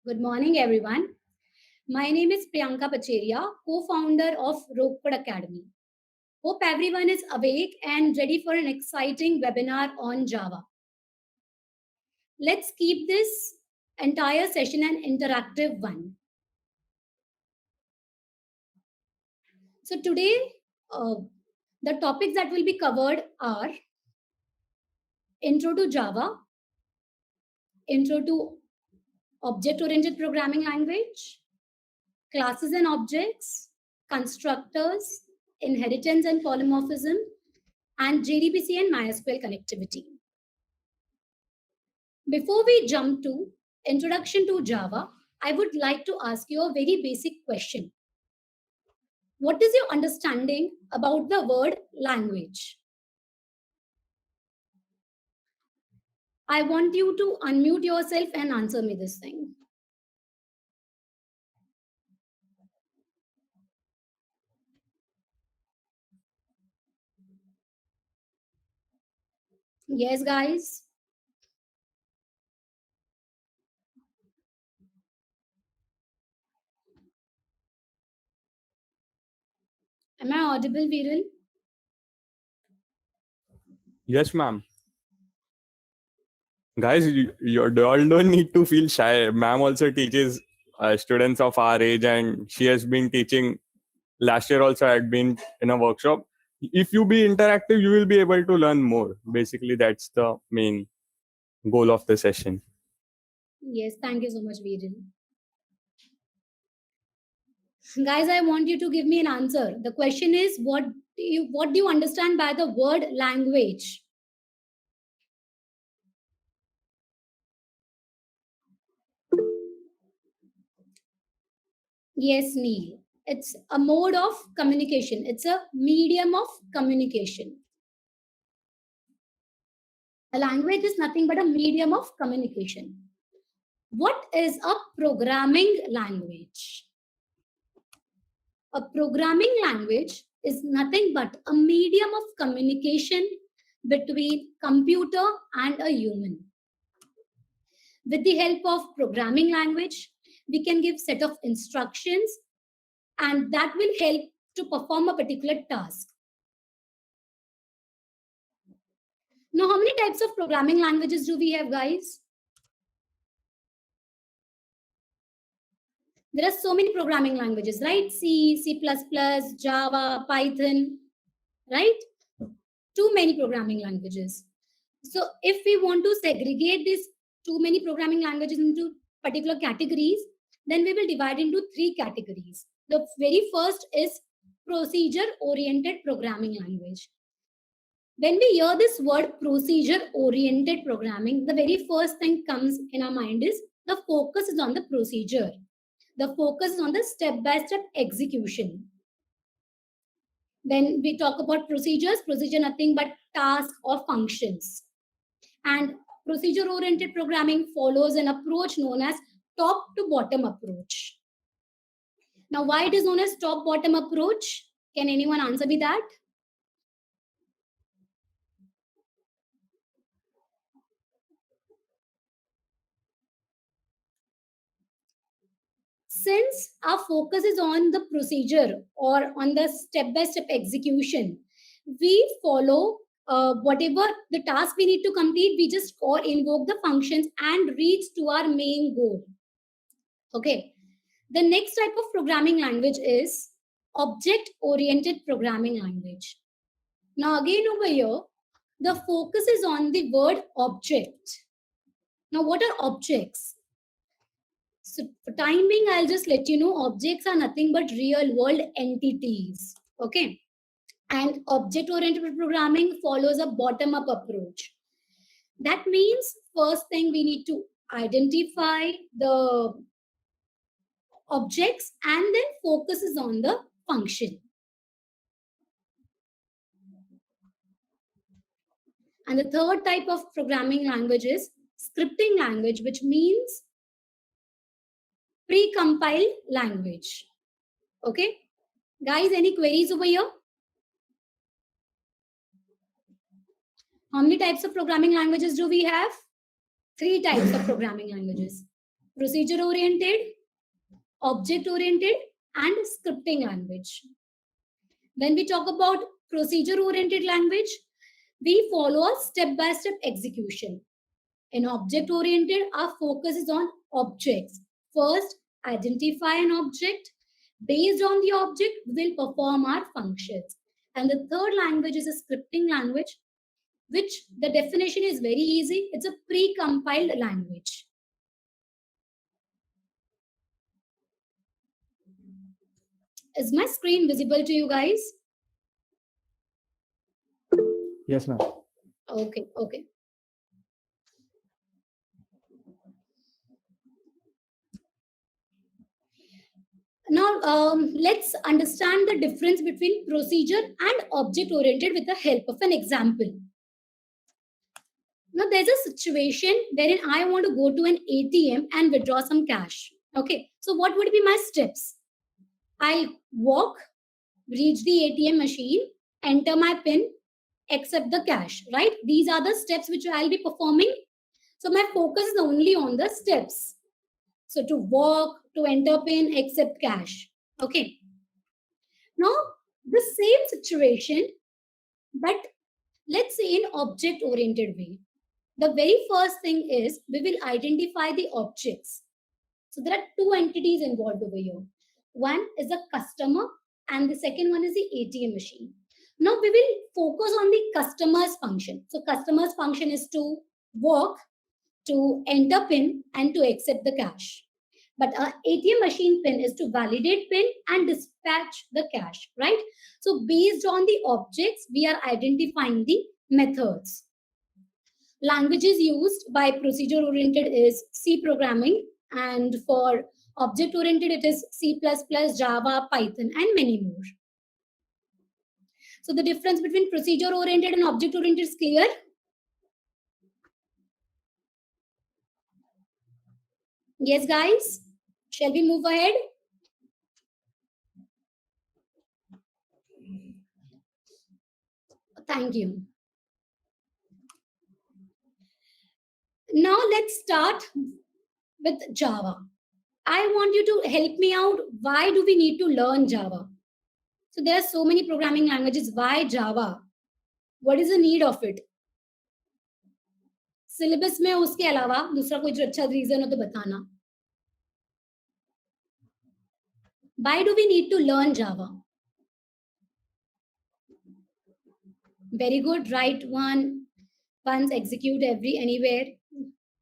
Good morning, everyone. My name is Priyanka Pacheria, co-founder of Rockford Academy. Hope everyone is awake and ready for an exciting webinar on Java. Let's keep this entire session an interactive one. So today, the topics that will be covered are Intro to Java, Intro to Object-Oriented Programming Language, Classes and Objects, Constructors, Inheritance and Polymorphism, and JDBC and MySQL connectivity. Before we jump to Introduction to Java, I would like to ask you a very basic question. What is your understanding about the word language? I want you to unmute yourself and answer me this thing. Yes, guys. Am I audible, Viral? Yes, ma'am. Guys, you all don't need to feel shy. Ma'am also teaches students of our age, and she has been teaching. Last year also, I had been in a workshop. If you be interactive, you will be able to learn more. Basically, that's the main goal of the session. Yes, thank you so much, Viral. Guys, I want you to give me an answer. The question is, what do you understand by the word language? Yes, Neil. It's a mode of communication. It's a medium of communication. A language is nothing but a medium of communication. What is a programming language? A programming language is nothing but a medium of communication between computer and a human. With the help of programming language, we can give set of instructions and that will help to perform a particular task. Now, how many types of programming languages do we have, guys? There are so many programming languages, right? C, C++, Java, Python, right? Too many programming languages. So if we want to segregate these too many programming languages into particular categories, then we will divide into 3 categories. The very first is procedure-oriented programming language. When we hear this word procedure-oriented programming, the very first thing comes in our mind is the focus is on the procedure. The focus is on the step-by-step execution. When we talk about procedures, procedure nothing but tasks or functions. And procedure-oriented programming follows an approach known as top-to-bottom approach. Now, why it is known as top-bottom approach? Can anyone answer me that? Since our focus is on the procedure or on the step-by-step execution, we follow whatever the task we need to complete, we just or invoke the functions and reach to our main goal. Okay. The next type of programming language is object-oriented programming language. Now again over here, the focus is on the word object. Now what are objects? So for timing, I'll just let you know objects are nothing but real world entities. Okay. And object-oriented programming follows a bottom-up approach. That means first thing we need to identify the objects and then focuses on the function. And the third type of programming language is scripting language, which means pre-compiled language. Okay. Guys, any queries over here? How many types of programming languages do we have? 3 types of programming languages. procedure oriented, object oriented, and scripting language. When we talk about procedure oriented language, we follow a step by step execution. In object oriented, our focus is on objects. First, identify an object. Based on the object, we will perform our functions. And the third language is a scripting language, which the definition is very easy. It's a pre-compiled language. Is my screen visible to you guys? Yes, ma'am. Okay, okay. Now, let's understand the difference between procedure and object-oriented with the help of an example. Now, there's a situation wherein I want to go to an ATM and withdraw some cash. Okay, so what would be my steps? I'll walk, reach the ATM machine, enter my PIN, accept the cash, right? These are the steps which I'll be performing. So my focus is only on the steps. So to walk, to enter PIN, accept cash. Okay. Now, the same situation, but let's say in object-oriented way. The very first thing is we will identify the objects. So there are two entities involved over here. One is the customer and the second one is the ATM machine. Now we will focus on the customer's function. So customer's function is to walk, to enter PIN and to accept the cash. But our ATM machine PIN is to validate PIN and dispatch the cash, right? So based on the objects, we are identifying the methods. Languages used by procedure oriented is C programming, and for object oriented it is C++, Java, Python, and many more. So the difference between procedure oriented and object oriented is clear. Yes, guys, shall we move ahead? Thank you. Now let's start with Java. I want you to help me out. Why do we need to learn Java? So there are so many programming languages. Why Java? What is the need of it? Syllabus में उसके अलावा दूसरा कोई जो अच्छा reason हो तो बताना. Why do we need to learn Java? Very good. Write one. Once, execute anywhere.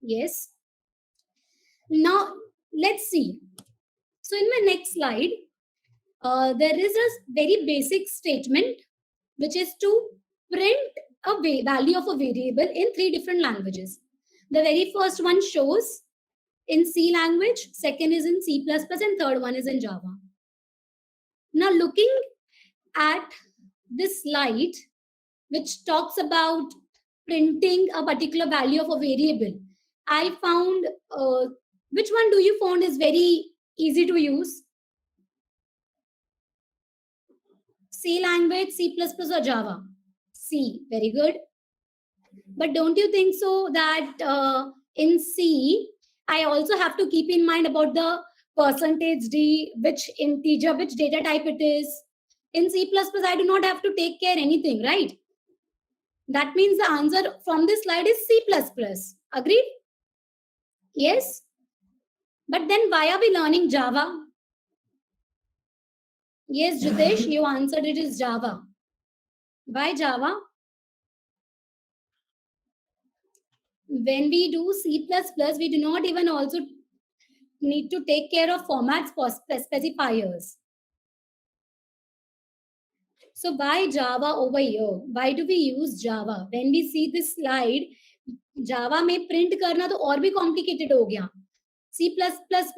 Yes. Now let's see. So in my next slide, there is a very basic statement which is to print a value of a variable in 3 different languages. The very first one shows in C language, second is in C++, and third one is in Java. Now looking at this slide, which talks about printing a particular value of a variable, I found, which one do you found is very easy to use? C language, C++ or Java? C, very good. But don't you think so that in C, I also have to keep in mind about the percentage D, which integer, which data type it is. In C++, I do not have to take care anything, right? That means the answer from this slide is C++. Agreed? Yes? But then why are we learning Java? Yes, Jitesh, you answered it is Java. Why Java? When we do C++, we do not even also need to take care of formats specifiers. So why Java over here? Why do we use Java? When we see this slide, Java में print करना तो और भी complicated हो गया. C++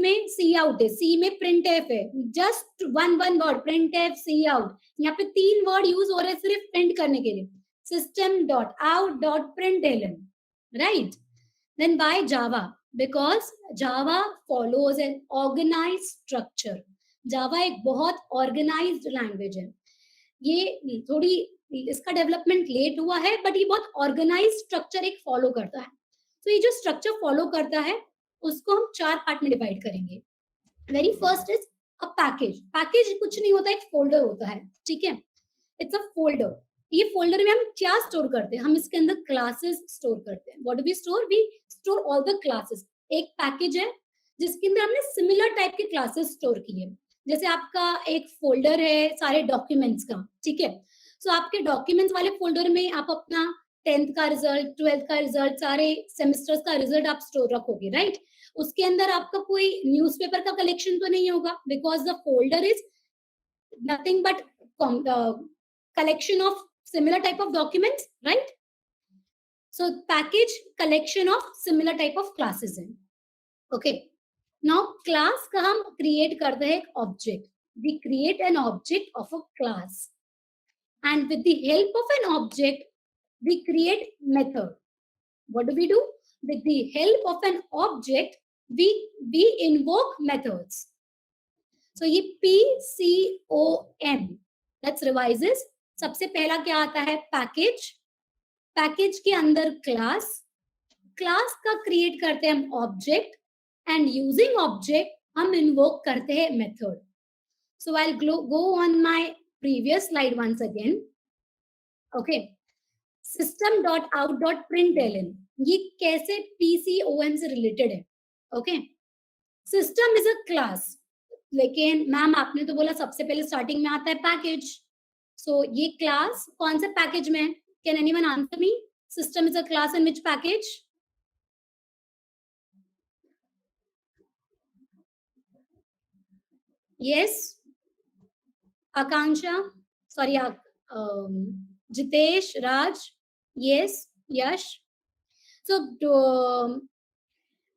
में C out है, C में printf है. Just one word printf C out. यहाँ पे 3 word use हो रहे हैं सिर्फ print करने के लिए. System.out.println. Right? Then why Java? Because Java follows an organized structure. Java एक बहुत organized language है. ये थोड़ी इसका डेवलपमेंट लेट हुआ है, बट ये बहुत ऑर्गेनाइज स्ट्रक्चर एक फॉलो करता है. तो ये जो स्ट्रक्चर फॉलो करता है, उसको हम 4 पार्ट में डिवाइड करेंगे. Very first is a package. Package कुछ नहीं होता, एक फोल्डर होता है. ठीक है, इट्स अ फोल्डर. ये फोल्डर में हम क्या स्टोर करते हैं? हम इसके अंदर क्लासेस स्टोर करते हैं. What do we store? We store all the classes. एक पैकेज है जिसके अंदर हमने सिमिलर टाइप के क्लासेस स्टोर किए. जैसे आपका एक फोल्डर है सारे डॉक्यूमेंट्स का. ठीक है, सो आपके डॉक्यूमेंट्स वाले फोल्डर में आप अपना 10th का रिजल्ट, 12th का रिजल्ट, सारे सेमेस्टर्स का रिजल्ट आप स्टोर रखोगे, राइट? उसके अंदर आपका कोई न्यूज़पेपर का कलेक्शन तो नहीं होगा, because the folder is nothing but collection of similar type of documents, right? So package collection of similar type of classes in. Okay, now class का हम create करते हैं एक object. We create an object of a class, and with the help of an object we create method. What do we do? With the help of an object we invoke methods. So ये PCOM, let's revise this. सबसे पहला क्या आता है? Package. Package के अंदर class. Class का create करते हैं हम ऑब्जेक्ट, एंड यूजिंग ऑब्जेक्ट हम इन्वोक करते हैं method. So I will go on my previous slide once again. Okay, system.out.println ये कैसे PCOM से रिलेटेड है? Okay, system is a class, लेकिन मैम आपने तो बोला सबसे पहले स्टार्टिंग में आता है पैकेज. So ये class कौन से पैकेज में है? Can anyone answer me? System is a class in which package? Yes, Akanksha, sorry, Jitesh, Raj, yes, Yash. So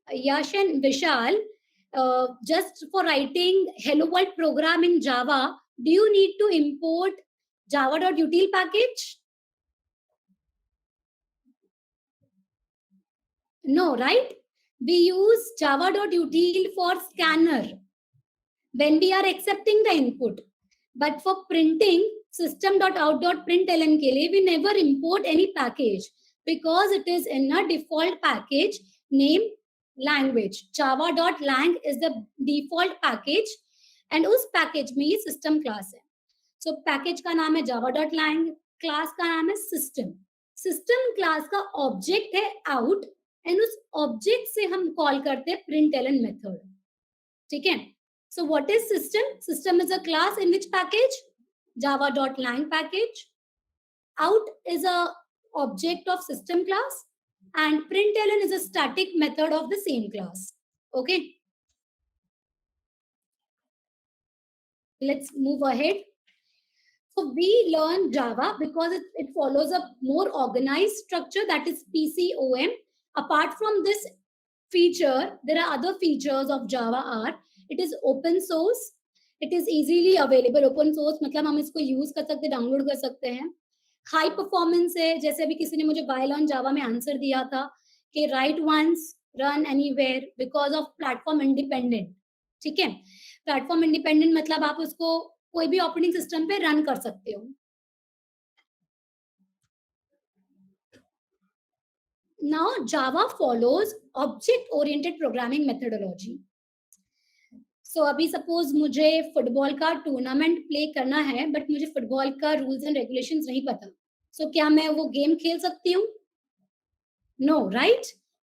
Yash and Vishal, just for writing hello world program in Java, do you need to import java.util package? No, right? We use java.util for scanner when we are accepting the input, but for printing system.out.println के लिए we never import any package because it is in a default package name language. java.lang is the default package and उस package में ये system class है. So package का नाम है java.lang, class का नाम है system. system क्लास का ऑब्जेक्ट है out, एंड उस ऑब्जेक्ट से हम कॉल करते हैं println मेथड. ठीक है, so what is system? System is a class in which package? java.lang package. Out is a object of system class, and println is a static method of the same class. Okay, let's move ahead. So we learn Java because it follows a more organized structure, that is PCOM. Apart from this feature, there are other features of Java are, it is open source, it is easily available. Open source मतलब हम इसको use कर सकते हैं, download कर सकते हैं. High performance है, जैसे अभी किसी ने मुझे while on Java में आंसर दिया था कि write once, run anywhere because of platform independent. ठीक है, प्लेटफॉर्म इंडिपेंडेंट मतलब आप उसको कोई भी ऑपरेटिंग सिस्टम पे रन कर सकते हो. Now Java follows object oriented programming methodology. So अभी सपोज मुझे फुटबॉल का टूर्नामेंट प्ले करना है, बट मुझे फुटबॉल का रूल्स एंड रेगुलेशंस नहीं पता. So क्या मैं वो गेम खेल सकती हूँ? No, right?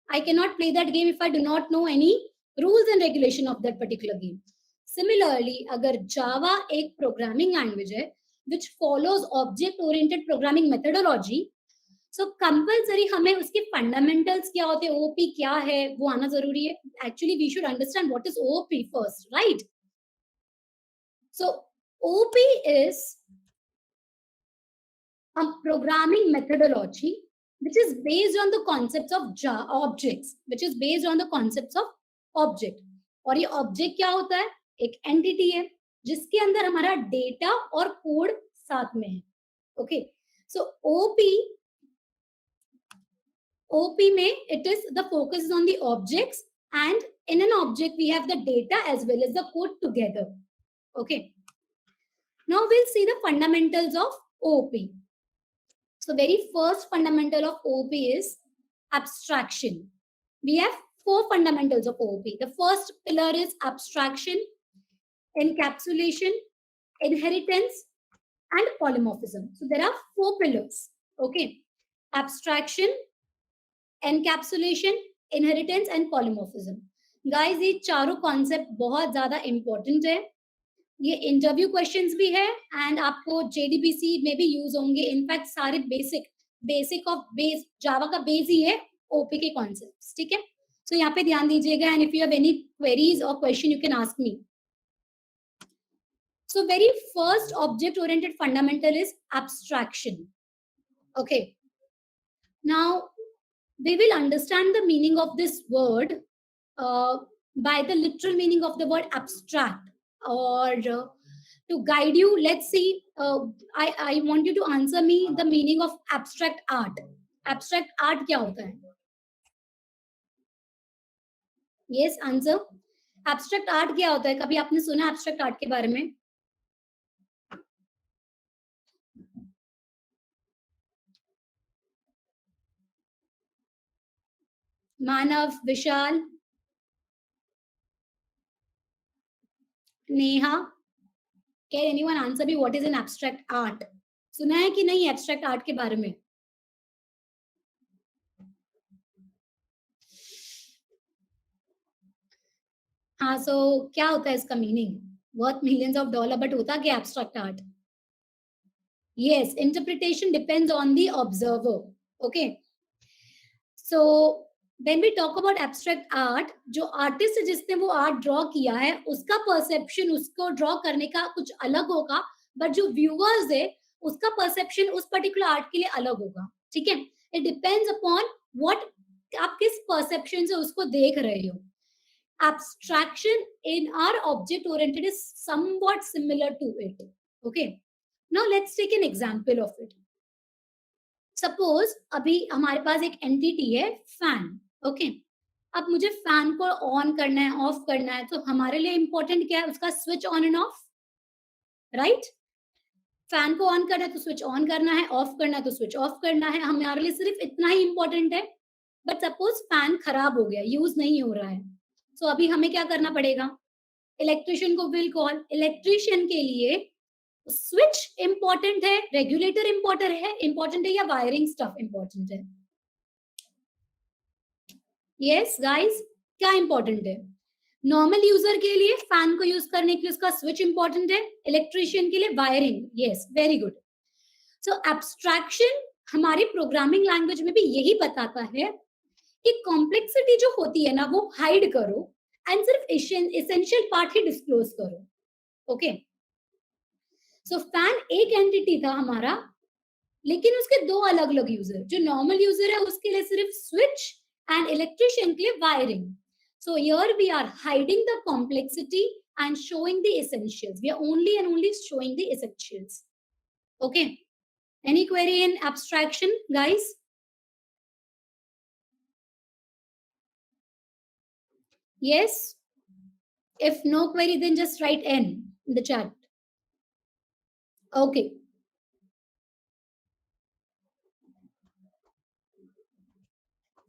I cannot play that game if I do not know any rules and regulation of that particular game. Similarly, अगर Java एक programming language है which follows object oriented programming methodology, so compulsory हमें उसके fundamentals क्या होते हैं, OOP क्या है, वो आना जरूरी है. Actually we should understand what is OOP first, right? So OOP is a programming methodology which is based on the concepts of objects, which is based on the concepts of object. और ये object क्या होता है? एक entity है जिसके अंदर हमारा डेटा और कोड साथ में है. ओके, सो ओपी में it is the focus on the objects, and in an object we have the data as well as the code together. Okay, now we'll see the fundamentals of OOP. So very first fundamental of OOP is abstraction. We have 4 fundamentals of OOP. The first pillar is abstraction, encapsulation, inheritance, and polymorphism. So there are 4 pillars. Okay, abstraction, encapsulation, inheritance, and polymorphism. Guys, ये चारों concept बहुत ज्यादा important है. ये interview questions भी है and आपको JDBC में भी यूज होंगे. इनफैक्ट सारे बेसिक ऑफ बेस जावा का बेस ही है ओपी के कॉन्सेप्ट्स. ठीक है, सो यहाँ पे ध्यान दीजिएगा. And if you have any queries or question you can ask me. So very first object oriented fundamental is abstraction. Okay, now we will understand the meaning of this word by the literal meaning of the word abstract, or to guide you, let's see, I want you to answer me the meaning of abstract art. Abstract art क्या होता है? Yes, answer. Abstract art क्या होता है? कभी आपने सुना abstract art के बारे में? मानव, विशाल, Neha, can anyone answer me what is an abstract art? सुना है कि नहीं abstract art के बारे में? हाँ, so क्या होता है इसका meaning? Worth millions of dollar, but होता क्या abstract art? Yes, interpretation depends on the observer. Okay, so when we talk about abstract art, जो आर्टिस्ट है जिसने वो आर्ट ड्रॉ किया है उसका परसेप्शन उसको ड्रॉ करने का कुछ अलग होगा, बट जो व्यूअर्स है उसका परसेप्शन उस पर्टिकुलर आर्ट के लिए अलग होगा. ठीक है, इट डिपेंड्स अपॉन व्हाट आप किस परसेप्शन से उसको देख रहे हो. Abstraction in our object oriented is somewhat similar to it. Okay, now let's take an example of it. Suppose अभी हमारे पास एक एंटिटी है फैन. ओके, अब मुझे फैन को ऑन करना है, ऑफ करना है, तो हमारे लिए इंपॉर्टेंट क्या है? उसका switch on end of, right? Fan को ऑन करना है तो स्विच ऑन करना है, ऑफ करना है तो स्विच ऑफ करना है. हमारे लिए सिर्फ इतना ही इंपॉर्टेंट है. बट सपोज फैन खराब हो गया, यूज नहीं हो रहा है, तो अभी हमें क्या करना पड़ेगा? इलेक्ट्रिशियन को विल कॉल. इलेक्ट्रिशियन के लिए स्विच इंपॉर्टेंट है, रेगुलेटर इंपॉर्टेंट है या वायरिंग स्टफ इंपॉर्टेंट है? यस गाइस, क्या इंपॉर्टेंट है? नॉर्मल यूजर के लिए फैन को यूज करने के लिए उसका स्विच इंपॉर्टेंट है, इलेक्ट्रिशियन के लिए wiring. Yes, very good. So abstraction हमारी प्रोग्रामिंग लैंग्वेज में भी यही बताता है कि कॉम्प्लेक्सिटी जो होती है ना वो हाइड करो एंड सिर्फ एसेंशियल पार्ट ही डिस्क्लोज करो. ओके, सो फैन एक एंटिटी था हमारा, लेकिन उसके दो अलग अलग यूजर. जो नॉर्मल यूजर है उसके लिए सिर्फ स्विच एंड इलेक्ट्रिशियन के लिए wiring. So here we are hiding the complexity and showing the essentials. We are only and only showing the essentials. Okay, any query in abstraction, guys? Yes, if no query then just write N in the chat. Okay,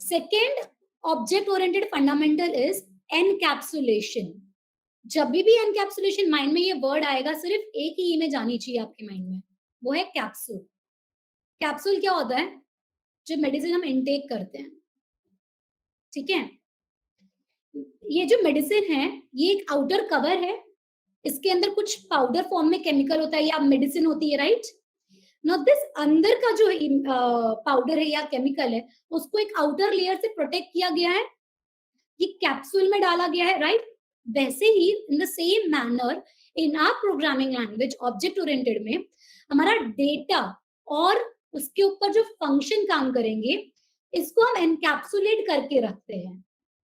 second object oriented fundamental is encapsulation. जब भी encapsulation mind में ये word आएगा सिर्फ एक ही में जानी चाहिए आपके माइंड में, वो है कैप्सूल. कैप्सूल क्या होता है? जो मेडिसिन हम इनटेक करते हैं. ठीक है, ये जो मेडिसिन है ये एक आउटर कवर है, इसके अंदर कुछ पाउडर फॉर्म में केमिकल होता है या मेडिसिन होती है, राइट? नाउ दिस अंदर का जो पाउडर है या केमिकल है उसको एक आउटर लेयर से प्रोटेक्ट किया गया है, ये कैप्सूल में डाला गया है, राइट? वैसे ही in the same manner in our programming language object oriented में हमारा डेटा और उसके ऊपर जो फंक्शन काम करेंगे इसको हम एनकैप्सुलेट करके रखते हैं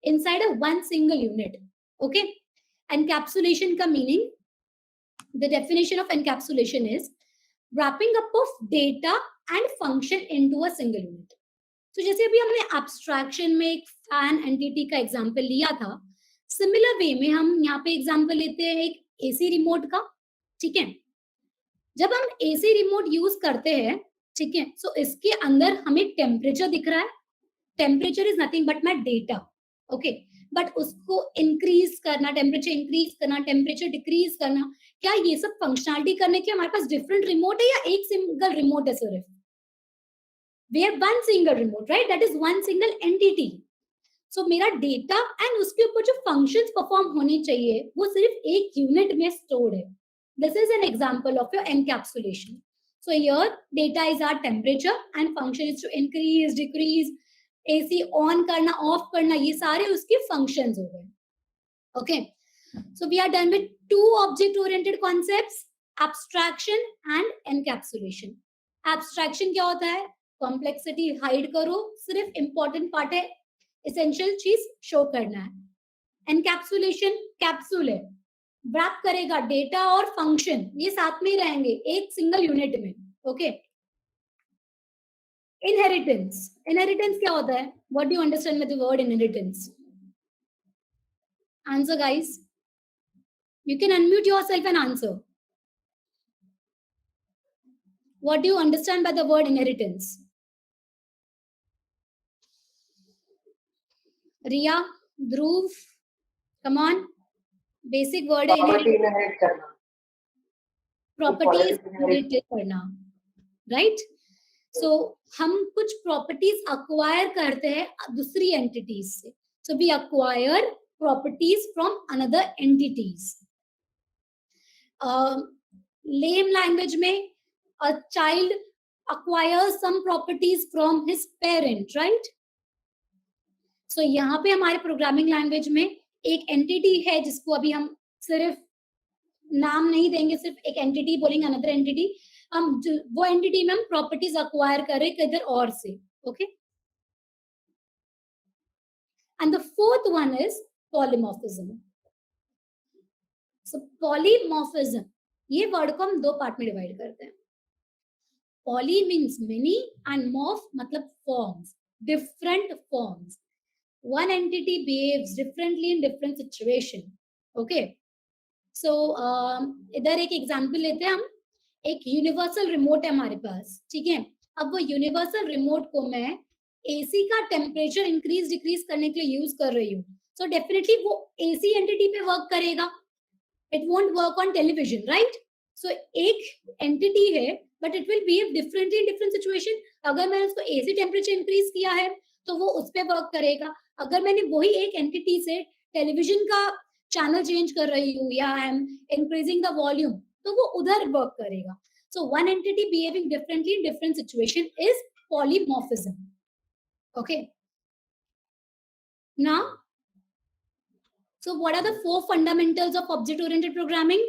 inside a one single unit. Okay, encapsulation का meaning, the definition of encapsulation is wrapping up of data and function into a single unit. तो जैसे अभी हमने एब्स्ट्रैक्शन में एक फैन एंटिटी का एग्जांपल लिया था, सिमिलर वे में हम यहाँ पे एग्जांपल लेते हैं एक एसी रिमोट का. ठीक है, जब हम एसी रिमोट यूज करते हैं, ठीक है, सो इसके अंदर हमें टेम्परेचर दिख रहा है. Temperature is nothing but my data. Okay, but उसको इंक्रीज करना, टेम्परेचर इंक्रीज करना, टेम्परेचर डिक्रीज करना, क्या ये सब फंक्शनलिटी करने के हमारे पास डिफरेंट रिमोट है या एक सिंगल रिमोट है सिर्फ? We have one single remote, right? That is one single entity. So मेरा डेटा एंड उसके ऊपर जो फंक्शंस परफॉर्म होने चाहिए वो सिर्फ एक यूनिट में स्टोर्ड है. This is an example of your encapsulation. So here data is our temperature and function is to increase, decrease, AC on करना, ऑफ करना, ये सारे उसके फंक्शंस हो गए. Okay, so we are done with two object oriented concepts, abstraction and encapsulation. Abstraction क्या होता है? कॉम्प्लेक्सिटी हाइड करो, सिर्फ इंपॉर्टेंट पार्ट है, एसेंशियल चीज शो करना है. एनकैप्सुलेशन कैप्सूल है, व्रैप करेगा डेटा और फंक्शन, ये साथ में ही रहेंगे एक सिंगल यूनिट में. Okay, inheritance. इनहेरिटेंस क्या होता है? What do you understand with the word inheritance? Answer guys, you can unmute yourself and answer. What do you understand by the word inheritance? Riya, Dhruv, come on. Basic word है inherit. Properties inherit करना, right? So हम कुछ properties acquire करते हैं दूसरी entities से. So we acquire properties from another entities. Lame language में a child acquires some properties from his parent, right? So यहाँ पे हमारे प्रोग्रामिंग लैंग्वेज में एक एंटिटी है जिसको अभी हम सिर्फ नाम नहीं देंगे, सिर्फ एक एंटिटी बोलेंगे, अनदर एंटिटी. हम वो एंटिटी में हम प्रॉपर्टीज अक्वायर कर रहे किधर और से. Okay, and the fourth one is polymorphism. So polymorphism, ये वर्ड को हम दो पार्ट में डिवाइड करते हैं. Poly means many and morph मतलब forms, different forms. One entity behaves differently in different situation. Okay, so इधर एक एग्जांपल लेते हैं हम. एक यूनिवर्सल रिमोट है हमारे पास, ठीक है. अब वो यूनिवर्सल रिमोट को मैं एसी का टेम्परेचर इंक्रीज डिक्रीज करने के लिए यूज कर रही हूँ. सो डेफिनेटली वो एसी एंटिटी पे वर्क करेगा, it won't work on television, right? So एक एंटिटी है but it will behave differently in different situation. अगर मैंने उसको एसी टेम्परेचर इंक्रीज किया है तो वो उस पर वर्क करेगा. अगर मैंने वही एक एंटिटी से टेलीविजन का चैनल चेंज कर रही हूँ या I am increasing the volume तो वो उधर वर्क करेगा. So one entity behaving differently in different situation is polymorphism. Okay, now so what are the four fundamentals of object oriented programming?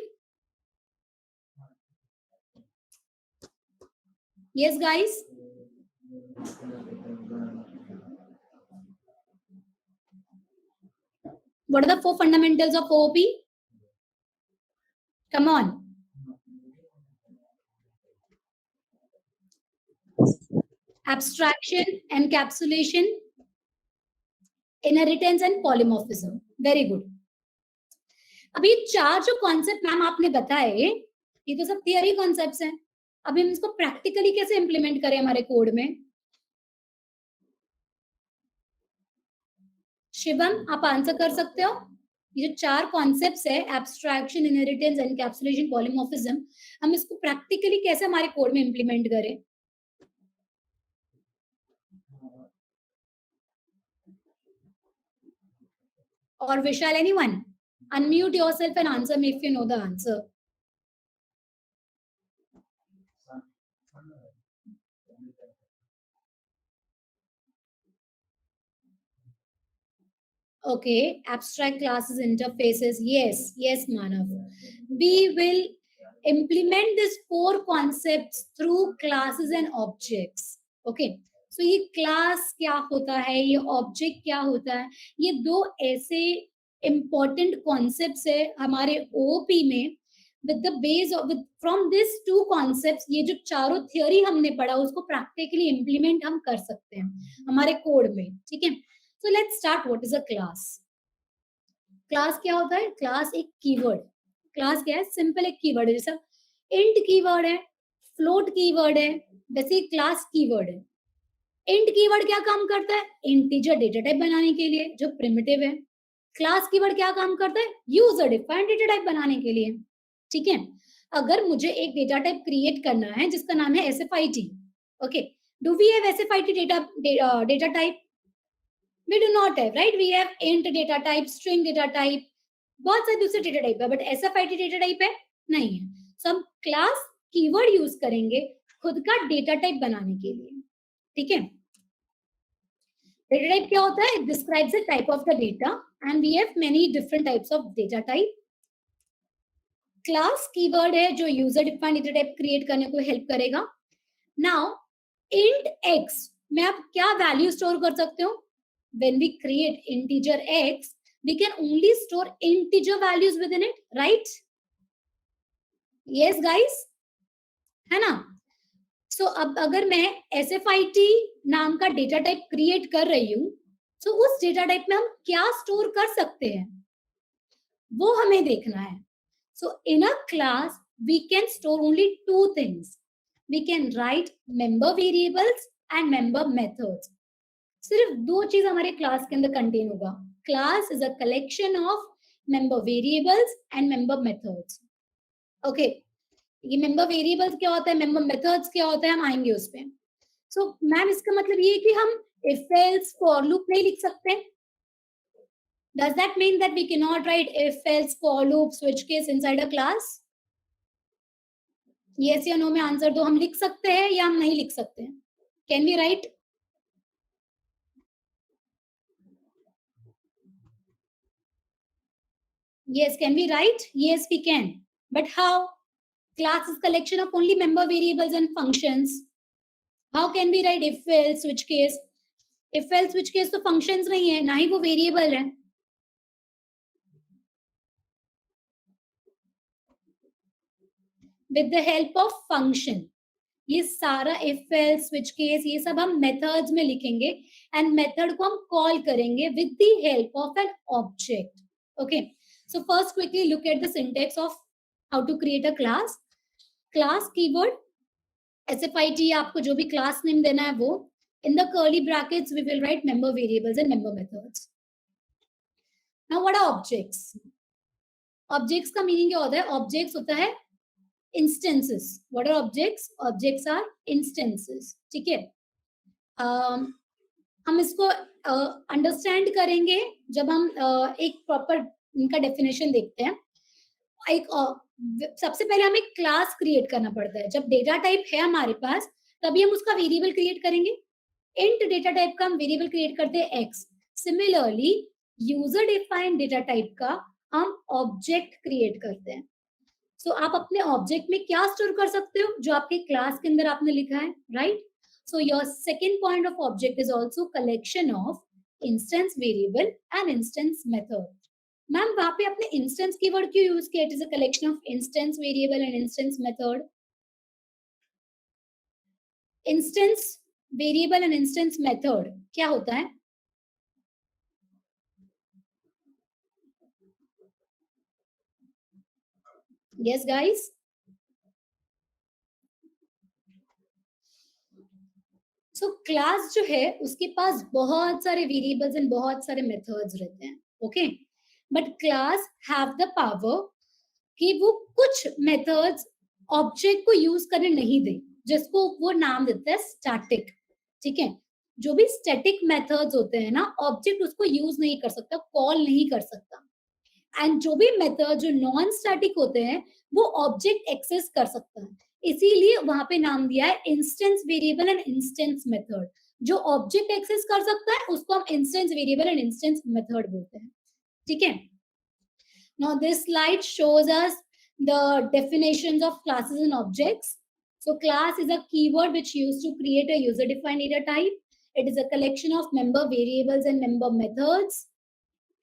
Yes guys, what are the four fundamentals of OOP? Come on. Abstraction, encapsulation, inheritance and polymorphism. Very good. अभी चार जो concept ma'am आपने बताए ये तो सब theory concepts हैं. अभी हम इसको प्रैक्टिकली कैसे इंप्लीमेंट करें हमारे कोड में? शिवम, आप आंसर कर सकते हो? ये जो चार कॉन्सेप्ट्स है, एब्स्ट्रैक्शन, इनहेरिटेंस, एनकैप्सुलेशन, पॉलीमॉर्फिज्म, हम इसको प्रैक्टिकली कैसे हमारे कोड में इंप्लीमेंट करें? Or Vishal, anyone? Unmute yourself and answer me if you know the answer. Okay, abstract classes, interfaces. Yes, yes, Manav. We will implement these four concepts through classes and objects. Okay. So ये class क्या होता है, ये object क्या होता है, ये दो ऐसे important concepts है हमारे OOP में. With the base of from these two concepts, ये जो चारों theory हमने पढ़ा उसको practically implement हम कर सकते हैं हमारे कोड में. ठीक है. So let's start. What is a class? Class क्या होता है? Class एक keyword. Class क्या है? Simple एक keyword है, जैसा int keyword है, float keyword है, वैसे class keyword है. इंट कीवर्ड क्या काम करता है? इंटीजर डेटा टाइप बनाने के लिए, जो प्रिमिटिव है। क्लास कीवर्ड क्या काम करता है? यूजर डिफाइंड डेटा टाइप बनाने के लिए। ठीक है, अगर मुझे एक डेटा टाइप क्रिएट करना है जिसका नाम है SFIT, okay, do we have SFIT data type? We do not have, right? We have int data type, string data type, बहुत सारे दूसरे डेटा टाइप है, बट SFIT डेटा टाइप है नहीं है। सो हम क्लास कीवर्ड यूज करेंगे खुद का डेटा टाइप बनाने के लिए। ठीक है, डेटा टाइप क्या होता है? Describes the type of the data and we have many different types of data type. Class keyword है जो user defined data type create करने को हेल्प करेगा। नाउ इंट x में आप क्या वैल्यू स्टोर कर सकते हो? When we create integer x, we can only store integer values within it, right? Yes guys, है ना? So अब अगर मैं SFIT नाम का डेटा टाइप क्रिएट कर रही हूँ, so उस डेटा टाइप में हम क्या स्टोर कर सकते हैं वो हमें देखना है। So in a class we can store only two things. We can write member variables and member methods. सिर्फ दो चीज हमारे क्लास के अंदर कंटेन होगा। Class is a collection of member variables and member methods. Okay, ये member variables क्या होता है, मेंबर मेथड्स क्या होता है, हम आएंगे उस पे। सो मैम इसका मतलब ये है कि हम इफ एल्स फॉर लूप नहीं लिख सकते? Does that mean that we can not write if else for loop switch case inside a class? Yes या नो में आंसर दो। हम लिख सकते हैं या हम नहीं लिख सकते? Can we write? Yes, can we write? Yes, we can. But how? Class is collection of only member variables and functions. How can we write if else switch case? If else switch case तो functions नहीं है, ना ही वो variable है। With the help of function, ये सारा if else switch case ये सब हम methods में लिखेंगे and method को हम call करेंगे with the help of an object. Okay. So first quickly look at the syntax of how to create a class. Class keyword SFIT आपको जो भी class name देना है वो, in the curly brackets we will write member variables and member methods. Now what are objects? Objects का meaning क्या होता है? Objects होता है instances. What are objects? Objects are instances. ठीक है, हम इसको अंडरस्टैंड करेंगे जब हम एक प्रॉपर इनका डेफिनेशन देखते हैं। एक सबसे पहले हमें क्लास क्रिएट करना पड़ता है। जब डेटा टाइप है हमारे पास तभी हम उसका वेरिएबल क्रिएट करेंगे। इंट डेटा टाइप का हम वेरिएबल क्रिएट करते हैं x। Similarly user defined data type का हम ऑब्जेक्ट क्रिएट करते हैं। सो आप अपने ऑब्जेक्ट में क्या स्टोर कर सकते हो? जो आपके क्लास के अंदर आपने लिखा है, right? So your second point of object is also collection of instance variable and instance method. Ma'am वहां पे आपने इंस्टेंस कीवर्ड क्यों यूज किया? It is a collection of instance variable and instance method. Instance variable and instance method क्या होता है? Yes guys, so class जो है उसके पास बहुत सारे वेरिएबल्स एंड बहुत सारे मेथड्स रहते हैं। Okay, but class have the power कि वो कुछ मेथड्स ऑब्जेक्ट को यूज करने नहीं दे, जिसको वो नाम देता है स्टैटिक। ठीक है, जो भी स्टैटिक मेथड्स होते हैं ना, ऑब्जेक्ट उसको यूज नहीं कर सकता, कॉल नहीं कर सकता। एंड जो भी मेथड जो नॉन स्टैटिक होते हैं वो ऑब्जेक्ट एक्सेस कर सकता है, इसीलिए वहां पे नाम दिया है instance variable and instance method. जो ऑब्जेक्ट एक्सेस कर सकता है उसको हम instance variable and instance method बोलते हैं। ठीक है, now this slide shows us the definitions of classes and objects. So class is a keyword which used to create a user defined data type. It is a collection of member variables and member methods.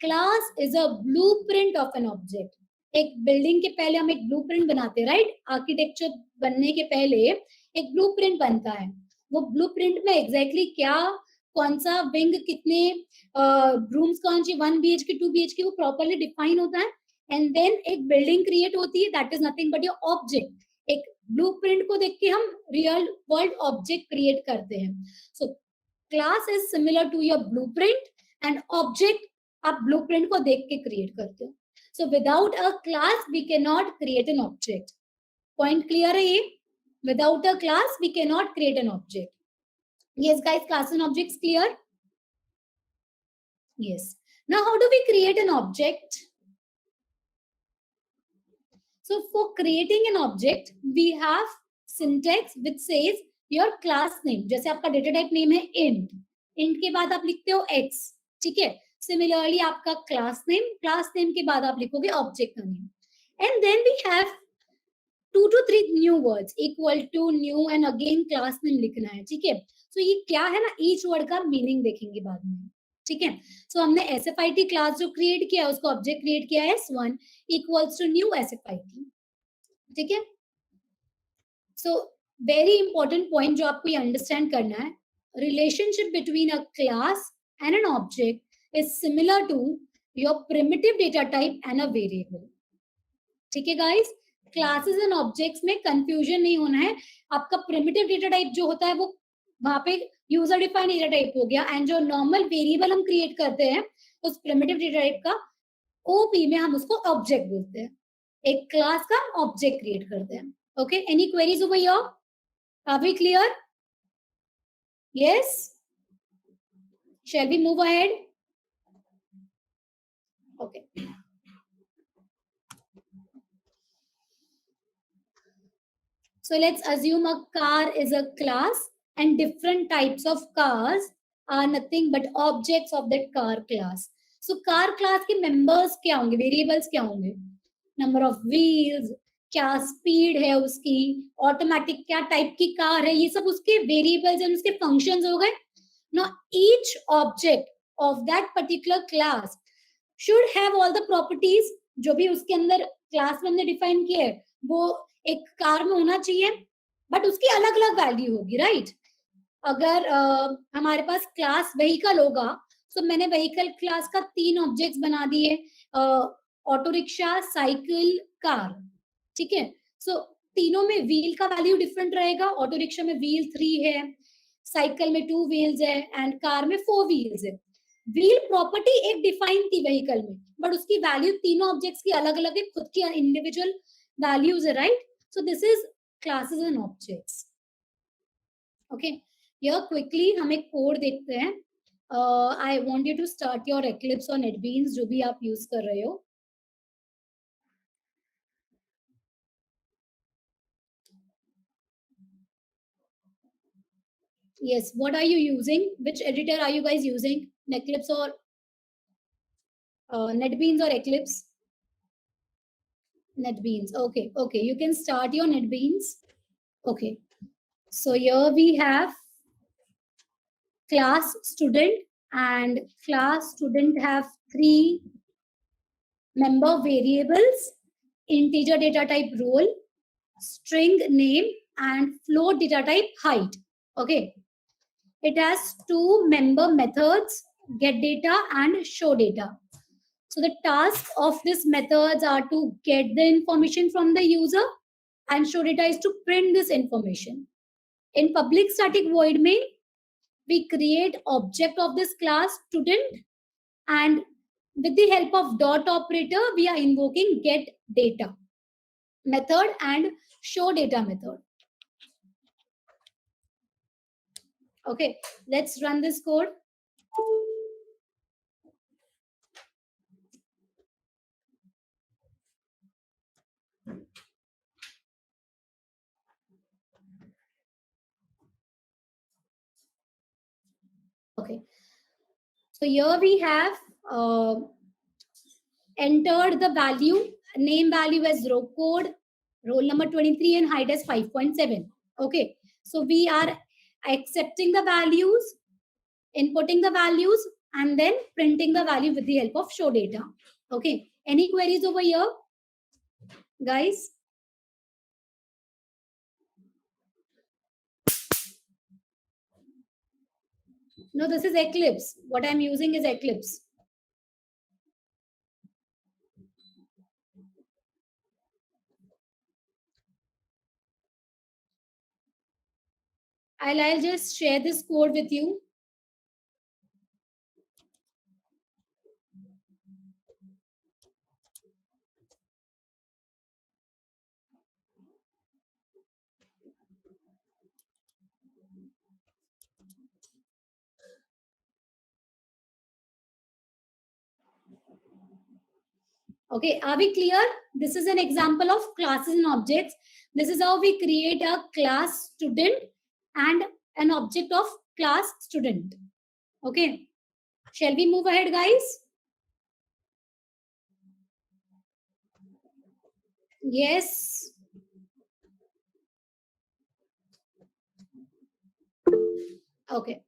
Class is a blueprint of an object. एक building के पहले हम एक blueprint बनाते हैं, right? Architecture बनने के पहले एक ब्लूप्रिंट बनता है। वो ब्लूप्रिंट में एग्जैक्टली क्या, कौन सा विंग, कितने रूम्स कौन सी, 1 BHK 2 BHK, वो प्रॉपर्ली डिफाइन होता है। एंड देन एक बिल्डिंग क्रिएट होती है, that is nothing but your object. एक ब्लूप्रिंट को देख के हम रियल वर्ल्ड ऑब्जेक्ट क्रिएट करते हैं। So class is similar to your blueprint and object आप ब्लूप्रिंट को देख के क्रिएट करते हो. So without a class we can not create an object. Point clear है ये? Without a class we can not create an object. Yes, guys, class and objects clear? Yes. Now, how do we create an object? So, for creating an object, we have syntax which says your class name. जैसे आपका data type name है int. int के बाद आप लिखते हो x. ठीक है? Similarly, आपका class name के बाद आप लिखोगे object का name. And then we have 2 to 3 new words equal to new and again class name लिखना है. ठीक है? So ये क्या है ना, each word का meaning देखेंगे बाद में. ठीक है? So हमने SFIT क्लास जो क्रिएट किया है उसको ऑब्जेक्ट क्रिएट किया है S1 equals to new SFIT. ठीक है? So very important point जो आपको ये अंडरस्टैंड करना है, relationship between a class and an object is similar to your primitive data type and a variable. ठीक है guys? क्लासेस एंड ऑब्जेक्ट्स में कंफ्यूजन नहीं होना है. आपका प्रिमिटिव डेटा टाइप जो होता है वो वहां पे यूजर डिफाइंड डेटा टाइप हो गया, एंड जो नॉर्मल वेरिएबल हम क्रिएट करते हैं उस प्रिमिटिव डेटा टाइप का ओपी में हम उसको ऑब्जेक्ट बोलते हैं. एक क्लास का ऑब्जेक्ट क्रिएट करते हैं. Okay, any queries over here? Are we clear? Yes, shall we move ahead? Okay. So let's assume a car is a class and different types of cars are nothing but objects of that car class. So car class के members क्या होंगे, variables क्या होंगे? Number of wheels, क्या speed है उसकी, automatic क्या type की car है, ये सब उसके variables and उसके functions हो गए. Now each object of that particular class should have all the properties जो भी उसके अंदर class में हमने define किए हैं वो एक कार में होना चाहिए, बट उसकी अलग अलग वैल्यू होगी, राइट? अगर हमारे पास क्लास व्हीकल होगा तो मैंने व्हीकल क्लास का 3 ऑब्जेक्ट्स बना दिए, ऑटो रिक्शा, साइकिल, कार. ठीक है? सो तीनों में व्हील का वैल्यू डिफरेंट रहेगा. ऑटो रिक्शा में व्हील 3 है, साइकिल में 2 व्हील्स है एंड कार में 4 व्हील्स है. व्हील प्रॉपर्टी एक डिफाइन थी व्हीकल में, बट उसकी वैल्यू तीनों ऑब्जेक्ट्स की अलग अलग है, खुद की इंडिविजुअल वैल्यूज है, right? So this is classes and objects. Okay. Here quickly हम एक कोड देखते हैं. I want you to start your Eclipse or NetBeans जो भी आप यूज कर रहे हो. Yes. What are you using? Which editor are you guys using? Eclipse or NetBeans or Eclipse? NetBeans. Okay. Okay. You can start your NetBeans. Okay. So here we have class student, and class student have 3 member variables: integer data type role, string name, and float data type height. Okay. It has 2 member methods: get data and show data. So the tasks of these methods are to get the information from the user, and show data is to print this information. In public static void main, we create object of this class student, and with the help of dot operator, we are invoking get data method and show data method. Okay, let's run this code. Okay, so here we have entered the value, name value as row code, roll number 23 and height as 5.7. Okay, so we are accepting the values, inputting the values, and then printing the value with the help of show data. Okay, any queries over here, guys? No, this is Eclipse. What I'm using is Eclipse. I'll just share this code with you. Okay, are we clear? This is an example of classes and objects. This is how we create a class student and an object of class student. Okay, shall we move ahead, guys? Yes. Okay.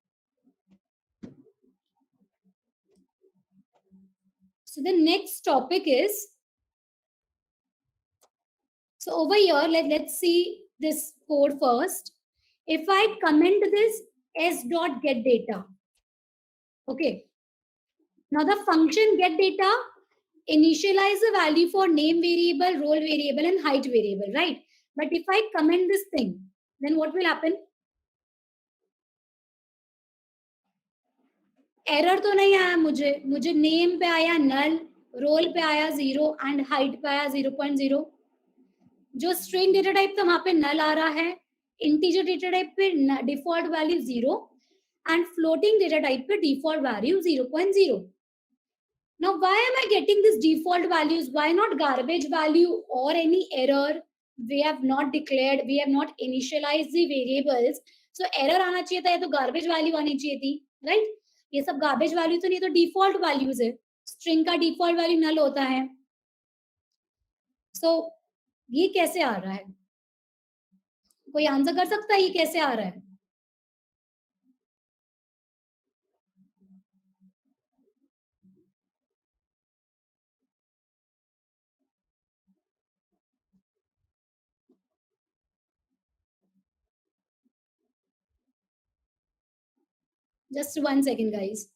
So the next topic is, so over here, let's see this code first. If I comment this s dot get data, okay. Now the function get data initialize the value for name variable, role variable, and height variable, right? But if I comment this thing, then what will happen? Error तो नहीं आया मुझे name पे आया नल, role पे आया 0 and height पे आया 0.0. जो स्ट्रिंग डेटा टाइप था वहां पे नल आ रहा है, इंटीजर डेटा टाइप पे default value 0 and floating data type पे default value 0.0. Now, why am I getting these default values? Why not garbage value or any error? We have not declared, we have not initialized the variables. So error आना चाहिए था या तो garbage value आनी चाहिए थी, right? ये सब garbage value तो नहीं, तो default values है. String का default value null होता है. So ये कैसे आ रहा है? कोई आंसर कर सकता है ये कैसे आ रहा है? Just 1 second, guys.